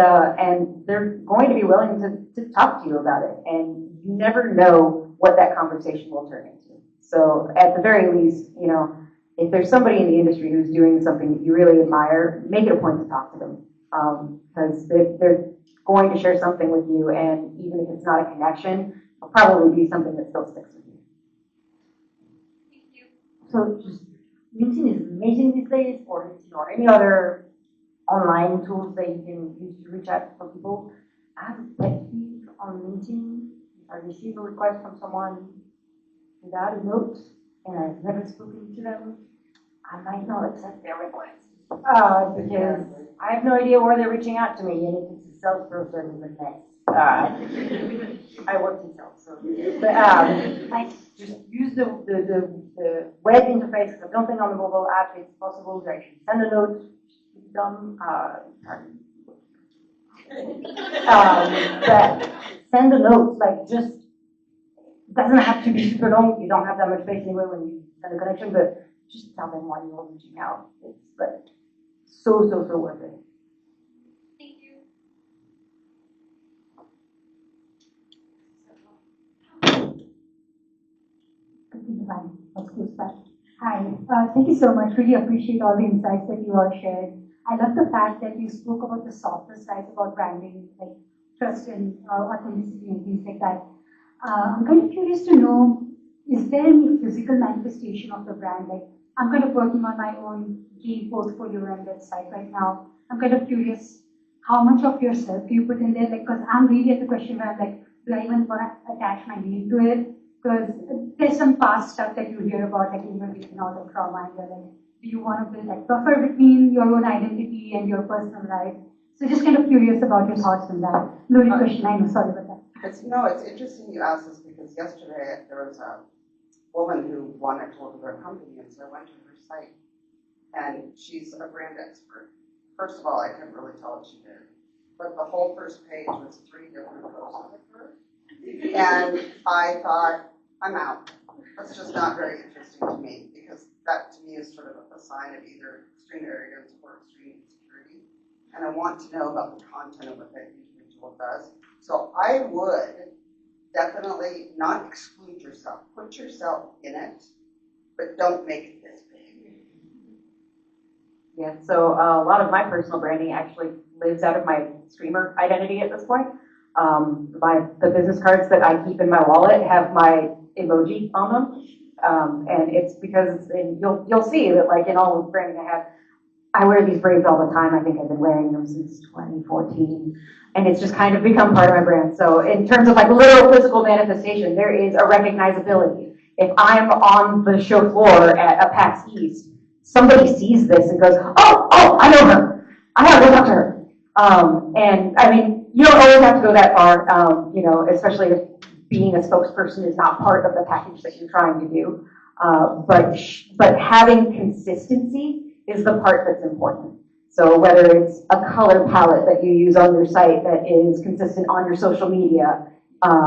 [SPEAKER 7] they're going to be willing to talk to you about it. And you never know what that conversation will turn into. So at the very least, you know, if there's somebody in the industry who's doing something that you really admire, make it a point to talk to them, because they're going to share something with you, and even if it's not a connection, it'll probably be something that still sticks with you.
[SPEAKER 8] Thank you.
[SPEAKER 3] So just LinkedIn is amazing these days, or LinkedIn or any other online tools that you can use to reach out to people. I have a pet peeve on LinkedIn. If I receive a request from someone without a note and I've never spoken to them, I might not accept their request because I have no idea where they're reaching out to me, and if it's a salesperson, it's a mess. I worked in sales, so. But I just use the web interface, because I don't think on the mobile app it's possible to actually send a note. Dumb. But send a note, like just, doesn't have to be super long. You don't have that much space anyway when you send a connection, but just tell them why you're reaching out. It's like so worth it.
[SPEAKER 8] Thank you.
[SPEAKER 9] Hi, thank you so much. Really appreciate all the insights that you all shared. I love the fact that you spoke about the softer sides about branding, like trust and authenticity and things like that. I'm kind of curious to know, is there any physical manifestation of the brand? Like, I'm kind of working on my own game portfolio and website right now. I'm kind of curious, how much of yourself do you put in there? Like, because I'm really at the question where I'm like, do I even want to attach my name to it? Because there's some past stuff that you hear about, like innovation or the trauma, and you're like, do you want to build like buffer between your own identity and your personal life? So just kind of curious about your thoughts on that. Loaded question, I know, sorry about that.
[SPEAKER 5] It's interesting you asked this because yesterday there was a woman who wanted to look at their company, and so I went to her site, and she's a brand expert. First of all, I couldn't really tell what she did, but the whole first page was 3 different photos of her, and I thought, I'm out. That's just not very interesting to me, because that to me is sort of a sign of either extreme arrogance or extreme insecurity, and I want to know about the content of what that individual does. So I would definitely not exclude yourself. Put yourself in it, but don't make it this big.
[SPEAKER 7] Yeah, so a lot of my personal branding actually lives out of my streamer identity at this point. The business cards that I keep in my wallet have my emoji on them, and it's because you'll see that like in all the branding I wear these braids all the time. I think I've been wearing them since 2014, and it's just kind of become part of my brand. So in terms of like literal physical manifestation, there is a recognizability. If I'm on the show floor at a PAX East, somebody sees this and goes, oh, I know her. I have to talk to her. And I mean, you don't always have to go that far, especially if being a spokesperson is not part of the package that you're trying to do. But having consistency is the part that's important. So whether it's a color palette that you use on your site that is consistent on your social media,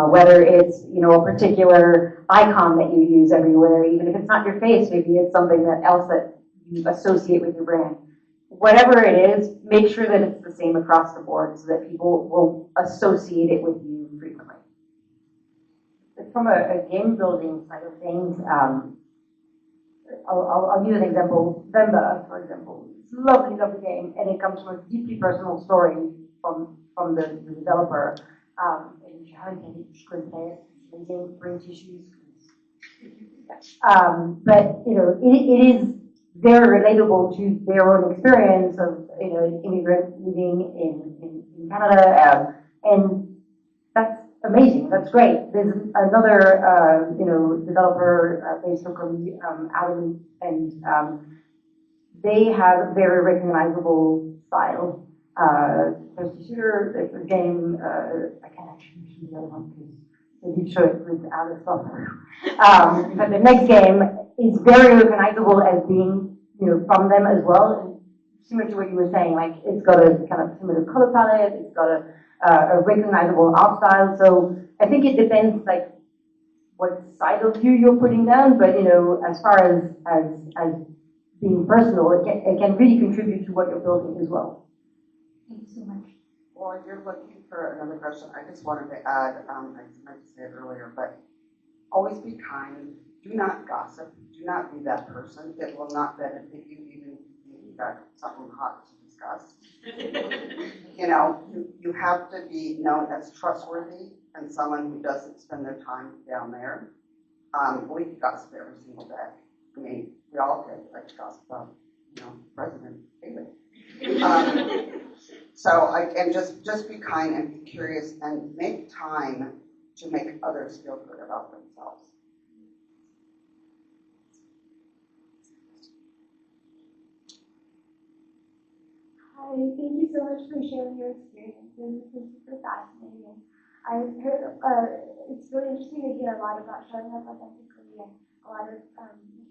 [SPEAKER 7] whether it's a particular icon that you use everywhere, even if it's not your face, maybe it's something else that you associate with your brand. Whatever it is, make sure that it's the same across the board so that people will associate it with you frequently.
[SPEAKER 3] From a game building side of things, I'll use an example. Vemba, for example, it's a lovely game, and it comes from a deeply personal story from the developer. And if you haven't played it, you should play it. It's amazing. Bring tissues. But it is very relatable to their own experience of an immigrant living in Canada, and that's amazing. That's great. There's another developer based locally, Adam, and they have a very recognizable style. First shooter, there's a game. I can't actually mention the other one because they did show it with other stuff. But the next game is very recognizable as being from them as well. And similar to what you were saying, like it's got a kind of similar color palette. It's got a recognizable art style. So I think it depends like what side of you you're putting down, but as far as being personal, it can really contribute to what you're building as well.
[SPEAKER 9] Thank you so much.
[SPEAKER 5] Well, if you're looking for another question, I just wanted to add, I meant to say it earlier, but always be kind. Do not gossip. Do not be that person. It will not benefit you even if you've got something hot to discuss. You have to be known as trustworthy and someone who doesn't spend their time down there. We gossip every single day. I mean, we all could like gossip about, President David. Just be kind and be curious and make time to make others feel good about themselves.
[SPEAKER 10] Hi, thank you so much for sharing your experiences. This is super fascinating. I've heard, it's really interesting to hear a lot about showing up authentically and a lot of,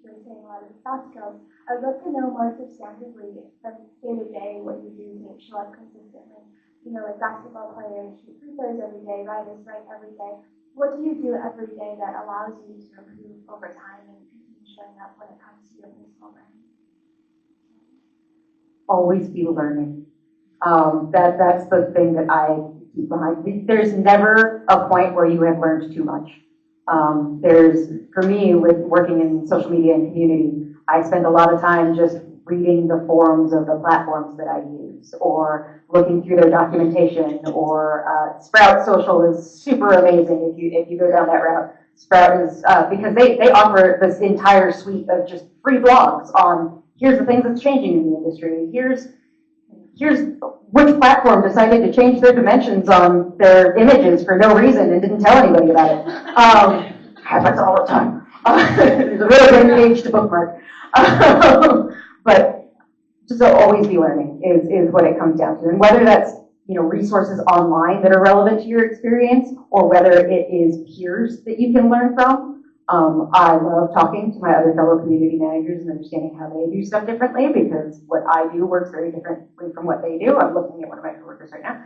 [SPEAKER 10] you're saying a lot of the soft skills. I'd love to know more substantively from day to day what you do to show up consistently. You know, like basketball players shoot free throws every day, writers write every day. What do you do every day that allows you to improve over time and continue showing up when it comes to your personal brand?
[SPEAKER 7] Always be learning. That's the thing that I keep behind me. There's never a point where you have learned too much. For me, with working in social media and community, I spend a lot of time just reading the forums of the platforms that I use, or looking through their documentation, or Sprout Social is super amazing if you go down that route. Sprout is, because they offer this entire suite of just free blogs on here's the things that's changing in the industry, here's which platform decided to change their dimensions on their images for no reason and didn't tell anybody about it. Happens all the time. There's a really great page to bookmark. But just always be learning is what it comes down to. And whether that's resources online that are relevant to your experience, or whether it is peers that you can learn from. I love talking to my other fellow community managers and understanding how they do stuff differently, because what I do works very differently from what they do. I'm looking at one of my coworkers right now.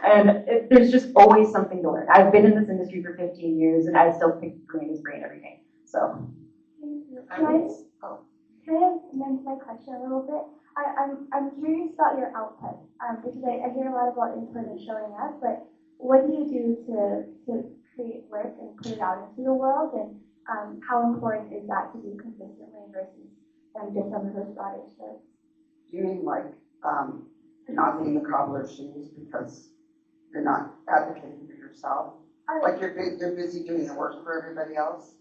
[SPEAKER 7] And there's just always something to learn. I've been in this industry for 15 years, and I still pick his brain every day. So.
[SPEAKER 10] Can I amend my question a little bit? I'm curious about your output, because I hear a lot about input and showing up, but what do you do to create work and put it out into the world, and how important is that to do consistently versus just some of those broader strokes?
[SPEAKER 5] Do you mean like not being the cobbler's shoes because you're not advocating for yourself? Like you're busy doing the work for everybody else?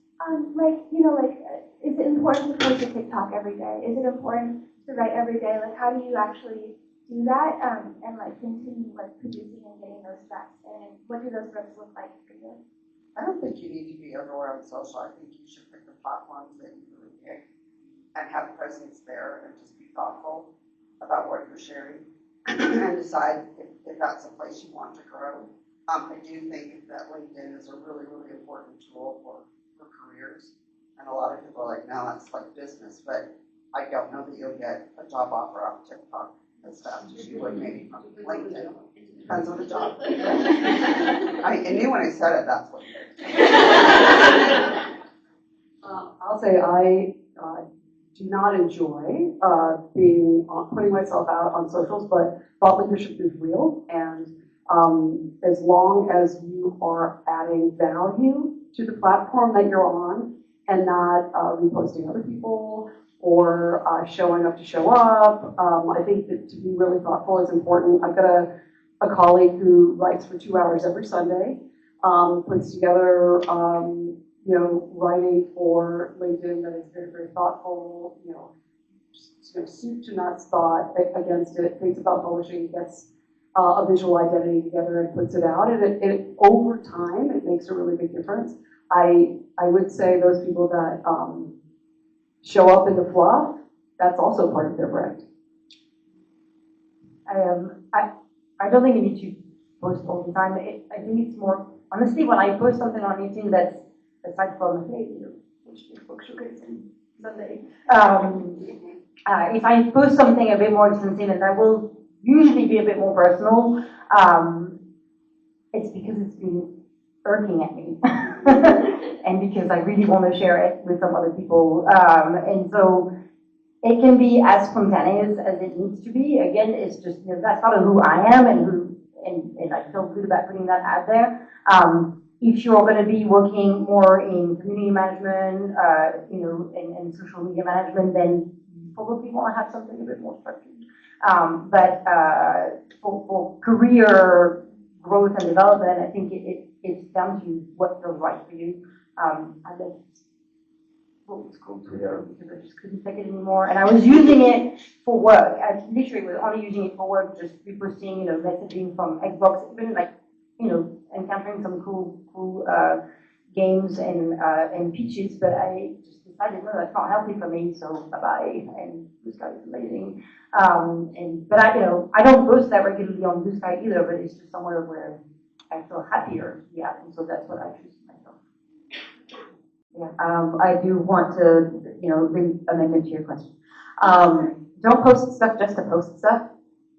[SPEAKER 10] Is it important to post to TikTok every day? Is it important to write every day? Like, how do you actually do that and continue producing and getting those reps? And what do those reps look like for you?
[SPEAKER 5] I don't think you need to be everywhere on social. I think you should pick the platforms that you really pick and have presence there and just be thoughtful about what you're sharing and decide if that's a place you want to grow. I do think that LinkedIn is a really, really important tool for careers. And a lot of people are like, no, that's like business. But I don't know that you'll get a job offer off TikTok as fast as you would maybe from LinkedIn. Depends on the job. I knew when I said it, that's what it is.
[SPEAKER 4] I'll say I do not enjoy putting myself out on socials, but thought leadership is real. And as long as you are adding value to the platform that you're on and not reposting other people or showing up to show up, I think that to be really thoughtful is important. I've got a colleague who writes for 2 hours every Sunday, puts together writing for LinkedIn that is very, very thoughtful, soup to nuts thought against it, thinks about publishing, gets a visual identity together and puts it out. And it over time, it makes a really big difference. I would say those people that show up in the fluff, that's also part of their brand.
[SPEAKER 7] I don't think you need to post all the time. I think it's more, honestly, when I post something on LinkedIn that's aside from, hey, which book showcase on Sunday, if I post something a bit more extensive, and that will usually be a bit more personal, it's because it's been irking at me. And because I really want to share it with some other people. And so it can be as spontaneous as it needs to be. Again, it's just, that's part of who I am and I feel good about putting that out there. If you're going to be working more in community management, and social media management, then you probably want to have something a bit more structured. But for career growth and development, I think it's down to what feels right for you. I left what was called Twitter because I just couldn't take it anymore, and I was using it for work. I literally was only using it for work, just reposting, messaging from Xbox, even encountering some cool
[SPEAKER 3] games and pitches, but I just decided, no, that's not healthy for me, so bye-bye, and Blue Sky is amazing. But I don't post that regularly on Blue Sky either, but it's just somewhere where I feel happier, yeah, and so that's what I choose myself.
[SPEAKER 7] Yeah, I do want to, bring amendment to your question. Don't post stuff just to post stuff.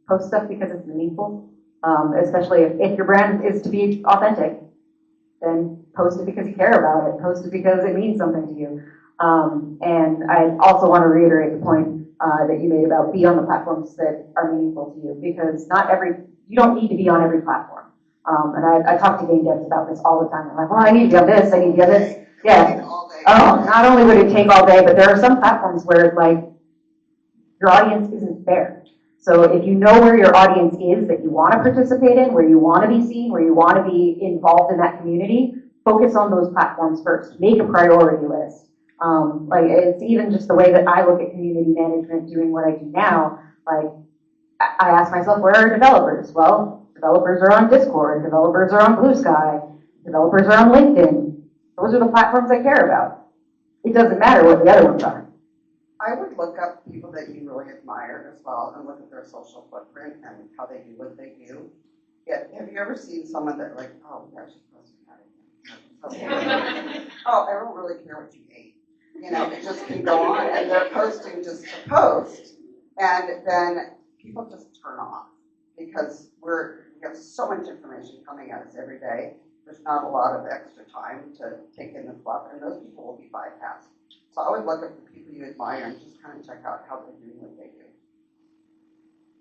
[SPEAKER 7] Post stuff because it's meaningful, especially if your brand is to be authentic. Then post it because you care about it. Post it because it means something to you. And I also want to reiterate the point that you made about be on the platforms that are meaningful to you, because you don't need to be on every platform. And I talk to game devs about this all the time. I'm like, well, I need to be on this, I need to be on this. Yeah. Oh, not only would it take all day, but there are some platforms where your audience isn't there. So if you know where your audience is that you want to participate in, where you want to be seen, where you want to be involved in that community, focus on those platforms first. Make a priority list. It's even just the way that I look at community management doing what I do now. I ask myself, where are developers? Well, developers are on Discord, developers are on Blue Sky, developers are on LinkedIn. Those are the platforms I care about. It doesn't matter what the other ones are.
[SPEAKER 5] I would look up people that you really admire as well and look at their social footprint and how they do what they do. Yeah, have you ever seen someone that oh, yeah, she's posting that again. Oh, I don't really care what you ate. It just can go on, and they're posting just to post, and then people just turn off because we have so much information coming at us every day. There's not a lot of extra time to take in the fluff, and those people will be bypassed. So I would look at the people you admire and just kind of check out how they're doing what they do.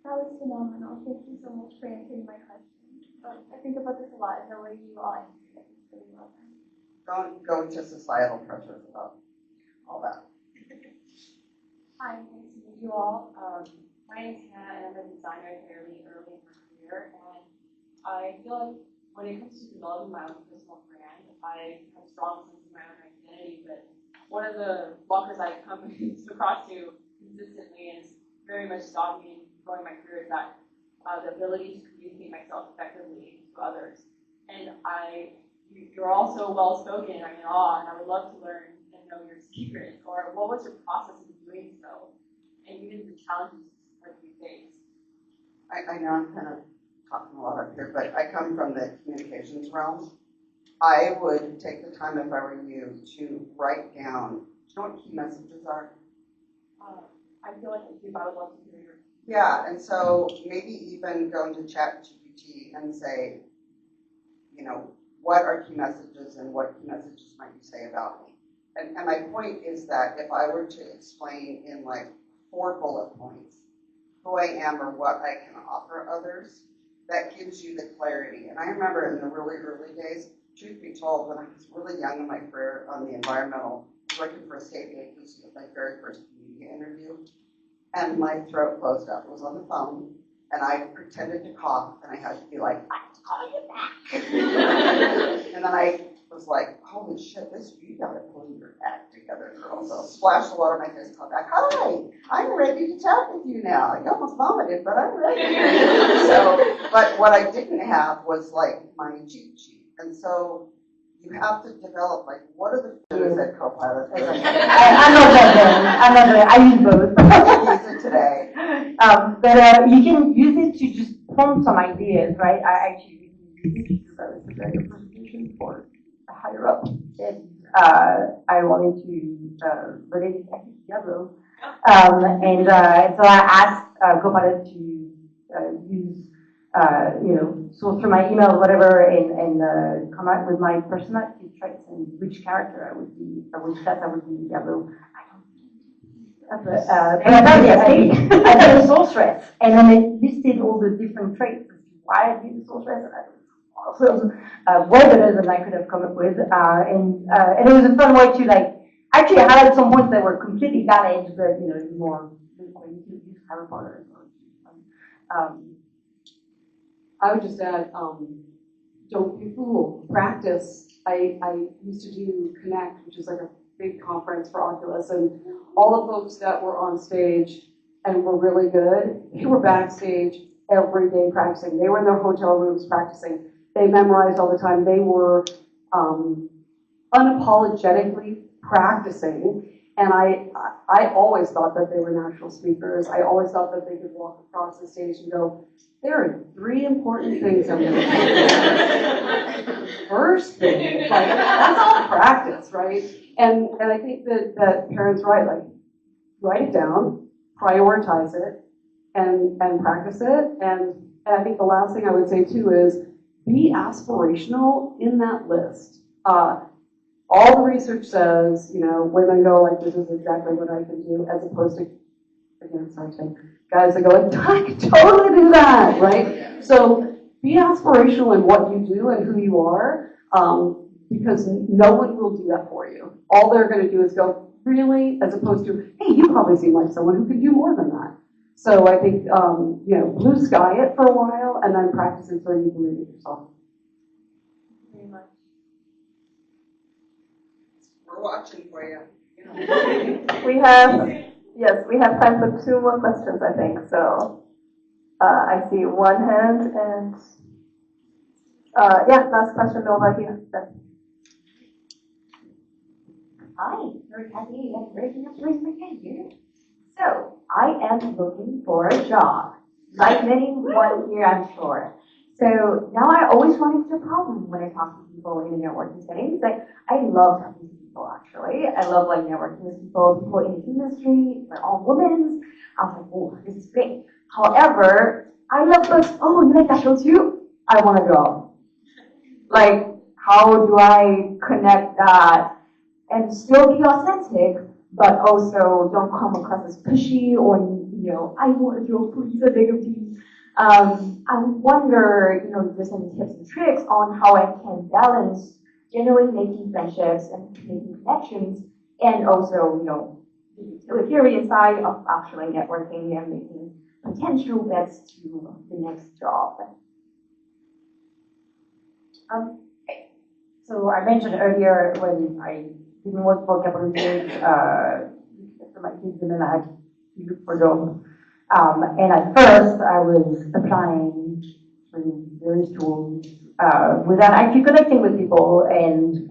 [SPEAKER 10] That was phenomenal. Thank you so much for answering my question. I think about this a lot, and the way you all answered it was really well done.
[SPEAKER 5] Don't go to societal pressures about all that.
[SPEAKER 11] Hi, nice to meet you all. My name's Hannah, and I'm a designer fairly early in my career, and I feel like when it comes to developing my own personal brand, I have a strong sense of my own identity, but one of the blockers I come across to consistently and is very much stopping me in growing my career is that the ability to communicate myself effectively to others. And you're also well spoken, I'm in awe, and I would love to learn and know your secrets, or what was your process in doing so, and even the challenges that you face.
[SPEAKER 5] I know I'm kind of talking a lot up here, but I come from the communications realm. I would take the time, if I were you, to write down, do you know what key messages are?
[SPEAKER 11] I feel like if I would love to hear your.
[SPEAKER 5] Yeah, and so maybe even go into ChatGPT and say, what are key messages and what key messages might you say about me? And my point is that if I were to explain in 4 bullet points who I am or what I can offer others, that gives you the clarity. And I remember in the really early days, truth be told, when I was really young in my career on the environmental, I was working for a state agency with my very first media interview, and my throat closed up. It was on the phone, and I pretended to cough, and I had to be like, I have to call you back. And then I was like, holy shit, you gotta pull your act together, girl. So splashed the water on my face, called back, hi, I'm ready to chat with you now. I almost vomited, but I'm ready. But what I didn't have was my cheat sheet. And so you have to develop, what are the features that Copilot?
[SPEAKER 3] I'm not that. I use both.
[SPEAKER 5] I use it today.
[SPEAKER 3] But you can use it to just form some ideas, right? I actually use it because I was preparing a presentation for a higher up. And I wanted to relate it to Diablo. And so I asked Copilot to use sort through my email or whatever and come up with my personality traits and which character I would be, or which class I would be in Diablo. But I did a sorceress, and then it listed all the different traits as to why I did the sorceress, and I was way better than I could have come up with, and it was a fun way to actually highlight some points that were completely valid, but more when you use Harry Potter.
[SPEAKER 4] I would just add, don't be fooled. Practice. I used to do Connect, which is a big conference for Oculus, and all the folks that were on stage and were really good, they were backstage every day practicing. They were in their hotel rooms practicing. They memorized all the time. They were unapologetically practicing. And I always thought that they were natural speakers. I always thought that they could walk across the stage and go, there are 3 important things I'm going to do. First thing, like, that's all practice, right? And I think that parents, right, like, write it down, prioritize it, and practice it. And I think the last thing I would say, too, is be aspirational in that list. All the research says, women go like, this is exactly what I can do, as opposed to, again, sorry, guys that go like, I can totally do that, right? So be aspirational in what you do and who you are, because no one will do that for you. All they're going to do is go, really, as opposed to, hey, you probably seem like someone who could do more than that. So I think, blue sky it for a while and then practice until you believe it yourself.
[SPEAKER 6] Very much.
[SPEAKER 5] We're watching for you.
[SPEAKER 6] We have time for 2 more questions, I think. So I see one hand and last question over here.
[SPEAKER 7] Hi, very happy and raising up to raise my hand here. So, I am looking for a job, like many one here, I'm sure. So, now I always run into a problem when I talk to people in a networking setting. It's like, I love talking to people, actually. I love, networking with people in the industry, they're all women. I was like, oh, this is great. However, I love books. Oh, you like that show too? I want a job. Like, how do I connect that and still be authentic, but also don't come across as pushy or, I want a job, please, I beg of you. I wonder, if there's any tips and tricks on how I can balance genuinely making friendships and making connections, and also, the utilitarian side of actually networking and making potential bets to the next job. So I mentioned earlier when I didn't work for a couple of years for my kids, and then I had to look for a job. And at first, I was applying through various tools without actually connecting with people, and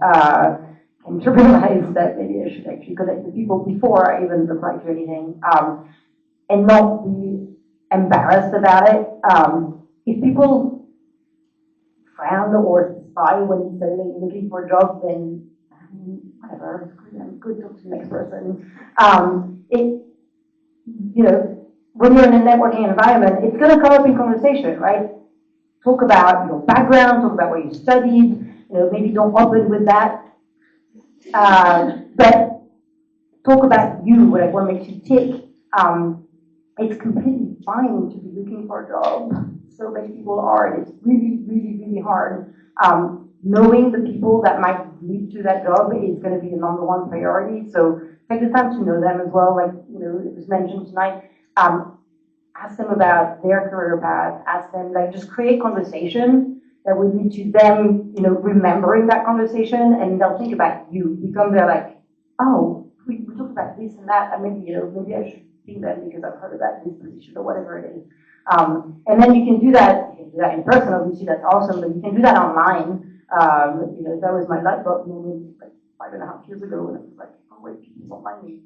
[SPEAKER 7] came to realize that maybe I should actually connect with people before I even apply to anything, and not be embarrassed about it. If people frown or spy when you say that you're looking for a job, then whatever, I'm good, talk to the next person. When you're in a networking environment, it's going to come up in conversation, right? Talk about your background, talk about what you studied, maybe don't open with that. But talk about you, what makes you tick. It's completely fine to be looking for a job. So many people are, and it's really, really, really hard. Knowing the people that might lead to that job is going to be the number 1 priority. So take the time to know them as well. Like, it was mentioned tonight. Ask them about their career path. Ask them, just create conversation that will lead to them, remembering that conversation, and they'll think about you. Become there oh, we talked about this and that, and maybe I should think that because I've heard about this position or whatever it is. And then you can do that in person, obviously that's awesome, but you can do that online. That was my light bulb moment 5.5 years ago, when I was like, oh wait, people don't mind me,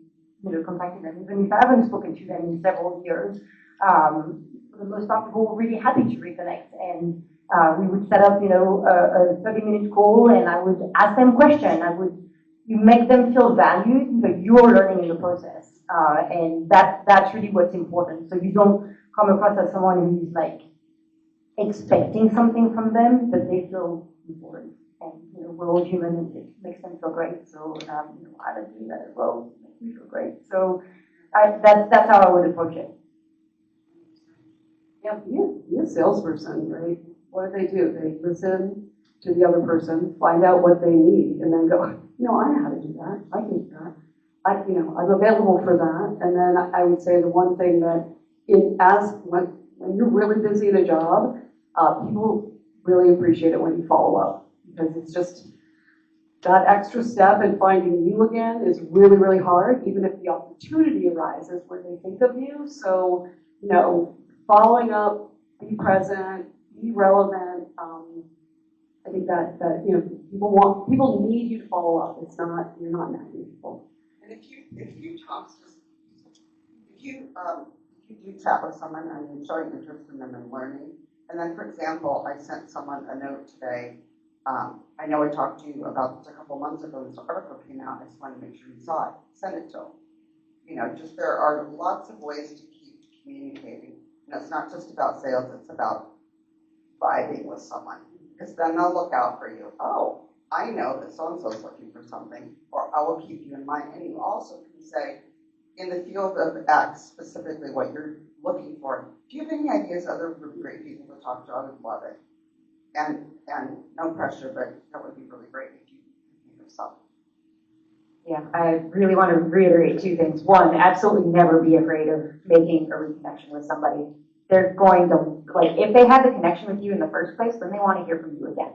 [SPEAKER 7] contacting them, even if I haven't spoken to them in several years. For the most part, people were really happy to reconnect, and we would set up, a 30-minute call, and I would ask them questions. You make them feel valued, but you're learning in the process, and that's really what's important. So you don't come across as someone who's expecting something from them, but they feel important. And we're all human, and it makes them feel great. So I like doing that as well. It makes me feel great. So that's how I would approach it.
[SPEAKER 4] Yeah, be a salesperson, right? What do? They listen to the other person, find out what they need, and then go, I know how to do that. I can do that. I'm available for that. And then I would say the one thing that when you're really busy in a job, people really appreciate it when you follow up, because it's just that extra step in finding you again is really, really hard, even if the opportunity arises where they think of you. So, following up, be present, be relevant, I think that people need you to follow up. It's not, you're not nagging people.
[SPEAKER 5] And if you talk, if you do chat with someone and you're showing interest in them and learning, and then, for example, I sent someone a note today. I know I talked to you about this a couple months ago. This article came out. I just wanted to make sure you saw it. Send it to them. You know, just there are lots of ways to keep communicating. And it's not just about sales. It's about vibing with someone. Because then they'll look out for you. Oh, I know that so-and-so's looking for something, or I will keep you in mind. And you also can say, in the field of X, specifically what you're looking for, do you have any ideas other really great people to talk to? I would love it. And no pressure, but that would be really great if you have something.
[SPEAKER 7] Yeah, I really want to reiterate two things. One, absolutely never be afraid of making a reconnection with somebody. They're going to, like, if they had the connection with you in the first place, then they want to hear from you again.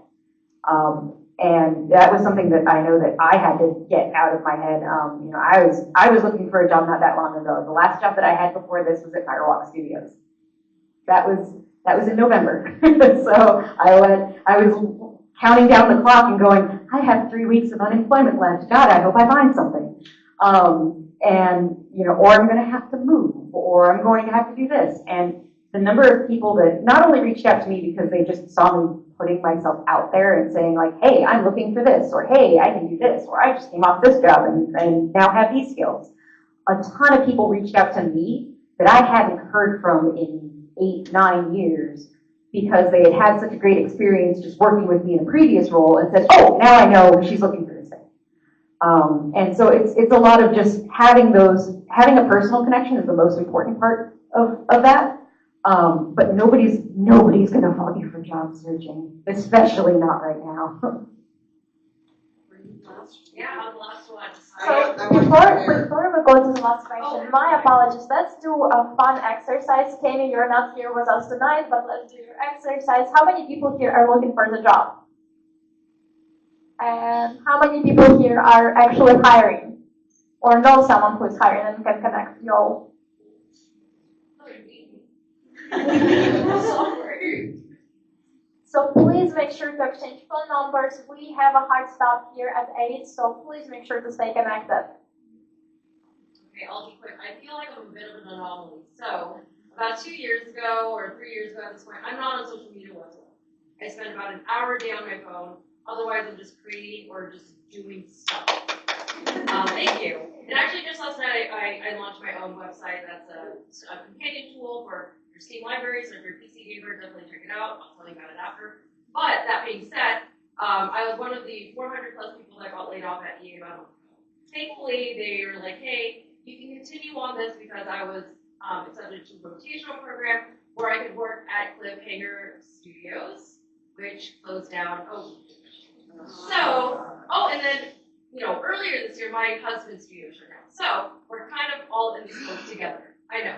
[SPEAKER 7] And that was something that I know that I had to get out of my head. You know, I was looking for a job not that long ago. The last job that I had before this was at Firewalk Studios. That was in November. So I was counting down the clock and going, I have 3 weeks of unemployment left. God, I hope I find something. And, you know, or I'm going to have to move, or I'm going to have to do this. And the number of people that not only reached out to me because they just saw me putting myself out there and saying like, hey, I'm looking for this, or hey, I can do this, or I just came off this job and now have these skills. A ton of people reached out to me that I hadn't heard from in 8-9 years because they had had such a great experience just working with me in a previous role and said, oh, now I know she's looking for this thing. And so it's a lot of just having a personal connection is the most important part of that. But nobody's going to fault you for job searching, especially not right now.
[SPEAKER 1] Yeah, the last one.
[SPEAKER 2] So before we go to the last question, my apologies. Let's do a fun exercise. Kenny, you're not here with us tonight, but let's do your exercise. How many people here are looking for the job? And how many people here are actually hiring or know someone who is hiring and can connect you all? So please make sure to exchange phone numbers. We have a hard stop here at 8, so please make sure to stay connected.
[SPEAKER 12] Okay, I'll be quick. I feel like I'm a bit of an anomaly. So about 2 years ago or 3 years ago at this point, I'm not on social media whatsoever. I spend about an hour a day on my phone. Otherwise, I'm just creating or just doing stuff. Thank you. And actually, just last night, I launched my own website. That's a companion tool for your Steam library. So if you're a PC gamer, definitely check it out. I'll tell you about it after. But that being said, I was one of the 400 plus people that got laid off at EA about a month ago. Thankfully, they were like, hey, you can continue on this because I was accepted to a rotational program where I could work at Cliffhanger Studios, which closed down. And then, you know, earlier this year, my husband's studio shut down. So we're kind of all in this boat together. I know.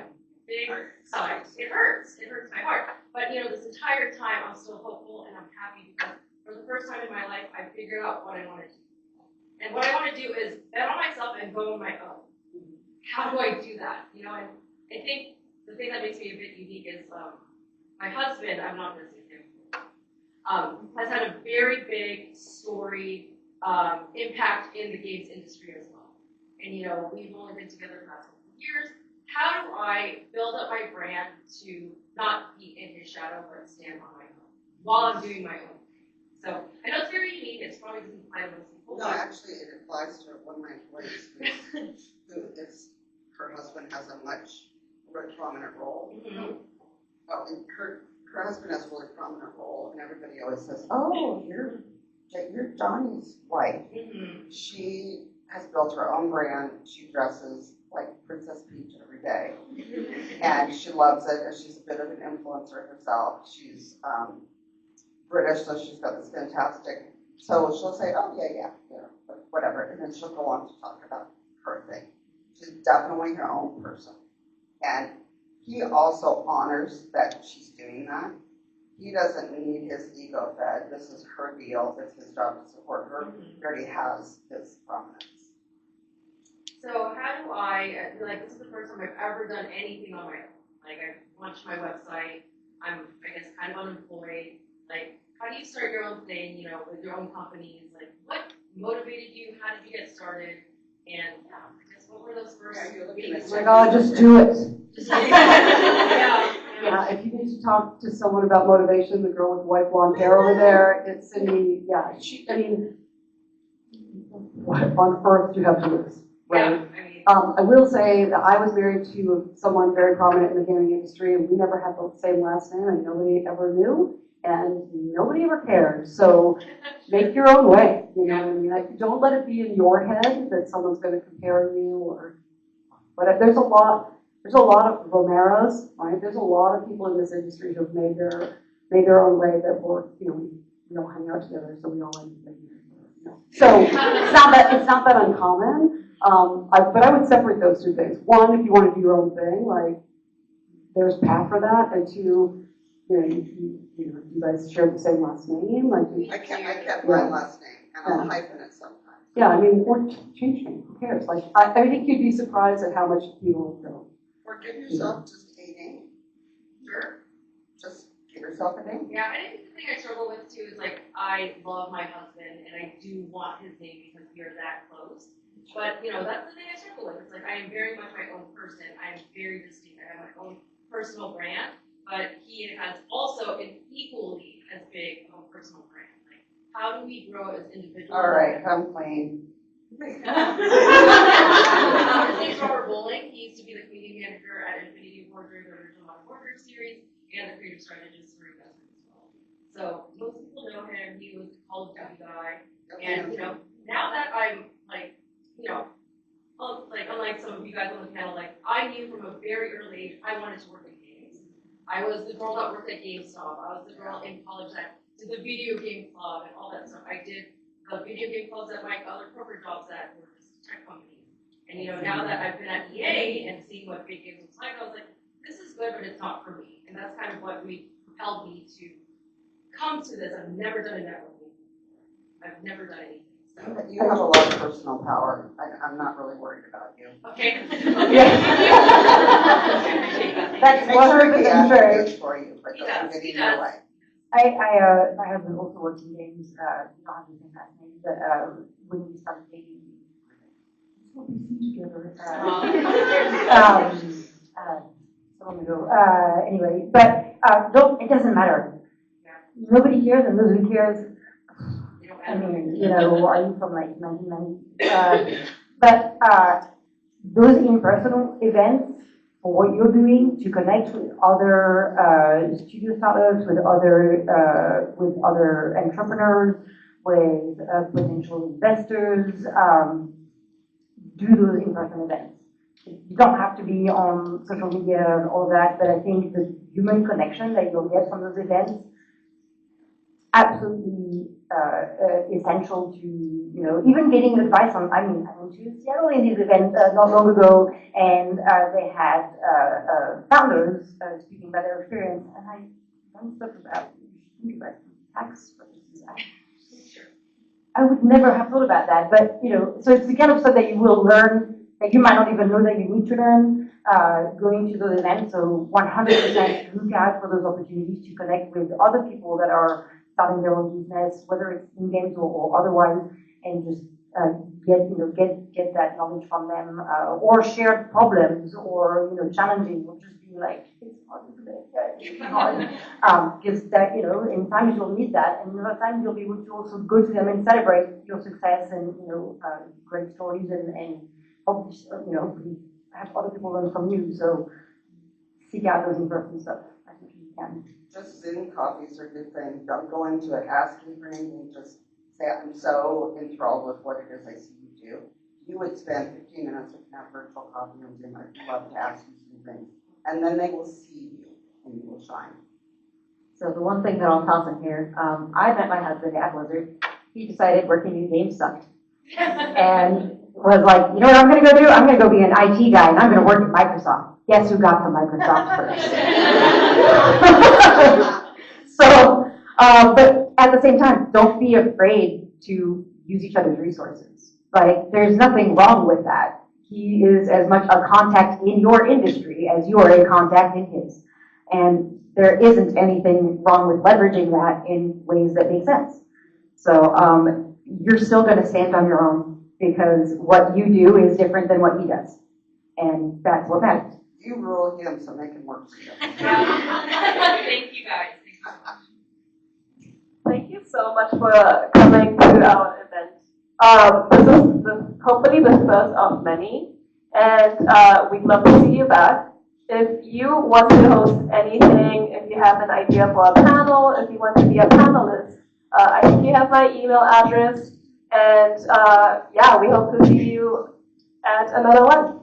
[SPEAKER 12] Big sigh. It hurts. It hurts my heart. But, you know, this entire time, I'm still hopeful and I'm happy because for the first time in my life, I figured out what I want to do. And what I want to do is bet on myself and go on my own. How do I do that? You know, and I think the thing that makes me a bit unique is my husband, I'm not going to say him, has had a very big story impact in the games industry as well. And, you know, we've only been together the past couple of years. How do I build up my brand to not be in his shadow, but stand on my own while I'm doing my own thing? So I know it's very unique. It's probably doesn't apply to most people.
[SPEAKER 5] No, actually, it applies to one of my employees who is, her husband has a much more prominent role.
[SPEAKER 12] Mm-hmm.
[SPEAKER 5] Well, her husband has a really prominent role, and everybody always says, "Oh, you're Johnny's wife."
[SPEAKER 12] Mm-hmm.
[SPEAKER 5] She has built her own brand. She dresses like Princess Peach every day, and she loves it. And she's a bit of an influencer herself. She's British, so she's got this fantastic. So she'll say, "Oh yeah, whatever," and then she'll go on to talk about her thing. She's definitely her own person, and he also honors that she's doing that. He doesn't need his ego fed. This is her deal. It's his job to support her. He already has his prominence.
[SPEAKER 12] So how do I, like, this is the first time I've ever done anything on my own. Like, I've launched my website. I'm, I guess, kind of unemployed. Like, how do you start your own thing, you know, with your own companies? Like, what motivated you? How did you get started? And yeah, I guess what were those first meetings?
[SPEAKER 4] Oh my God, just do it.
[SPEAKER 12] Yeah.
[SPEAKER 4] Yeah, if you need to talk to someone about motivation, the girl with white blonde hair over there, it's Cindy. Yeah, I mean, what on earth do you have to lose? Right?
[SPEAKER 12] Yeah, I mean,
[SPEAKER 4] I will say that I was married to someone very prominent in the gaming industry, and we never had the same last name, and nobody ever knew, and nobody ever cared. So make your own way. You know what I mean? Like, don't let it be in your head that someone's going to compare you, or. But there's a lot of Romeros, right? There's a lot of people in this industry who've made their own way that work. You know, we all hang out together, so we all end up making it. So it's not that uncommon. But I would separate those two things. One, if you want to do your own thing, like there's path for that, and two, you guys share the same last name. Like
[SPEAKER 5] I kept my last name, and I'll hyphen it sometimes.
[SPEAKER 4] Yeah, I mean, or change name. Who cares? Like I think you'd be surprised at how much people don't.
[SPEAKER 5] Or give yourself just a name. Sure. Just give yourself a name.
[SPEAKER 12] yeah, I think the thing I struggle with too is like, I love my husband and I do want his name because we are that close. But, you know, that's the thing I struggle with. It's like, I am very much my own person. I am very distinct. I have my own personal brand, but he has also an equally as big of a personal brand. Like, how do we grow as individuals?
[SPEAKER 5] All right, come clean.
[SPEAKER 12] His name's Robert Bowling. He used to be the community manager at Infinity Ward during the original Modern Warfare series and the creative strategist for investment as well. So most people know him. He was the Call of Duty guy. And, you know, now that I'm like, you know, like unlike some of you guys on the panel, like I knew from a very early age I wanted to work in games. I was the girl that worked at GameStop. I was the girl in college that did the video game club and all that stuff. I did the video game clubs at my other corporate jobs that were just tech companies. And you know, now that I've been at EA and seeing what big games looks like, I was like, this is good, but it's not for me. And that's kind of what propelled me to come to this. I've never done a networking before. I've never done anything. So.
[SPEAKER 5] You have a lot of personal power. I'm not really worried about you.
[SPEAKER 12] Okay.
[SPEAKER 4] That's one of the
[SPEAKER 5] advocates for you, but
[SPEAKER 12] He
[SPEAKER 5] doesn't
[SPEAKER 12] does.
[SPEAKER 5] get
[SPEAKER 12] He
[SPEAKER 5] in your
[SPEAKER 12] does.
[SPEAKER 5] way.
[SPEAKER 7] My husband also works in games. We don't have the same last name, but when we started dating, we seen together. So long ago. Anyway, but it doesn't matter. Nobody cares, and nobody cares. I mean, you know, are you from like 1990? But those in-person events for what you're doing to connect with other studio startups, with other entrepreneurs, with potential investors, do those in-person events. You don't have to be on social media and all that, but I think the human connection that you'll get from those events absolutely essential to, you know, even getting advice on, I went to Seattle in these events not long ago, and they had founders speaking about their experience, and I learned stuff about tax purposes. I would never have thought about that, but, you know, so it's the kind of stuff that you will learn that you might not even know that you need to learn going to those events. So 100% look out for those opportunities to connect with other people that are starting their own business, whether it's in games or otherwise, and just get that knowledge from them, or share problems, or, you know, challenging, or just being like, it's hard today, it's hard, because that, you know, in times you'll need that, and in other times you'll be able to also go to them and celebrate your success and, you know, great stories, and hope, you know, have other people learn from you. So seek out those in-person stuff as much as you can.
[SPEAKER 5] Just Zoom coffees are a good thing. Don't go into it asking for anything. Just say, I'm so enthralled with what it is I see you do. You would spend 15 minutes with that virtual coffee on Zoom. I'd love to ask you some things. And then they will see you and you will shine.
[SPEAKER 7] So the one thing that I'll toss in here, I met my husband at Blizzard. He decided working in games sucked. And was like, you know what I'm going to go do? I'm going to go be an IT guy, and I'm going to work at Microsoft. Guess who got to Microsoft first? So, but at the same time, don't be afraid to use each other's resources. Like, there's nothing wrong with that. He is as much a contact in your industry as you are a contact in his. And there isn't anything wrong with leveraging that in ways that make sense. So you're still going to stand on your own because what you do is different than what he does. And that's what matters.
[SPEAKER 5] You rule him, so make him work for you.
[SPEAKER 12] Thank you guys.
[SPEAKER 6] Thank you so much for coming to our event. This is hopefully the first of many, and we'd love to see you back. If you want to host anything, if you have an idea for a panel, if you want to be a panelist, I think you have my email address, and yeah, we hope to see you at another one.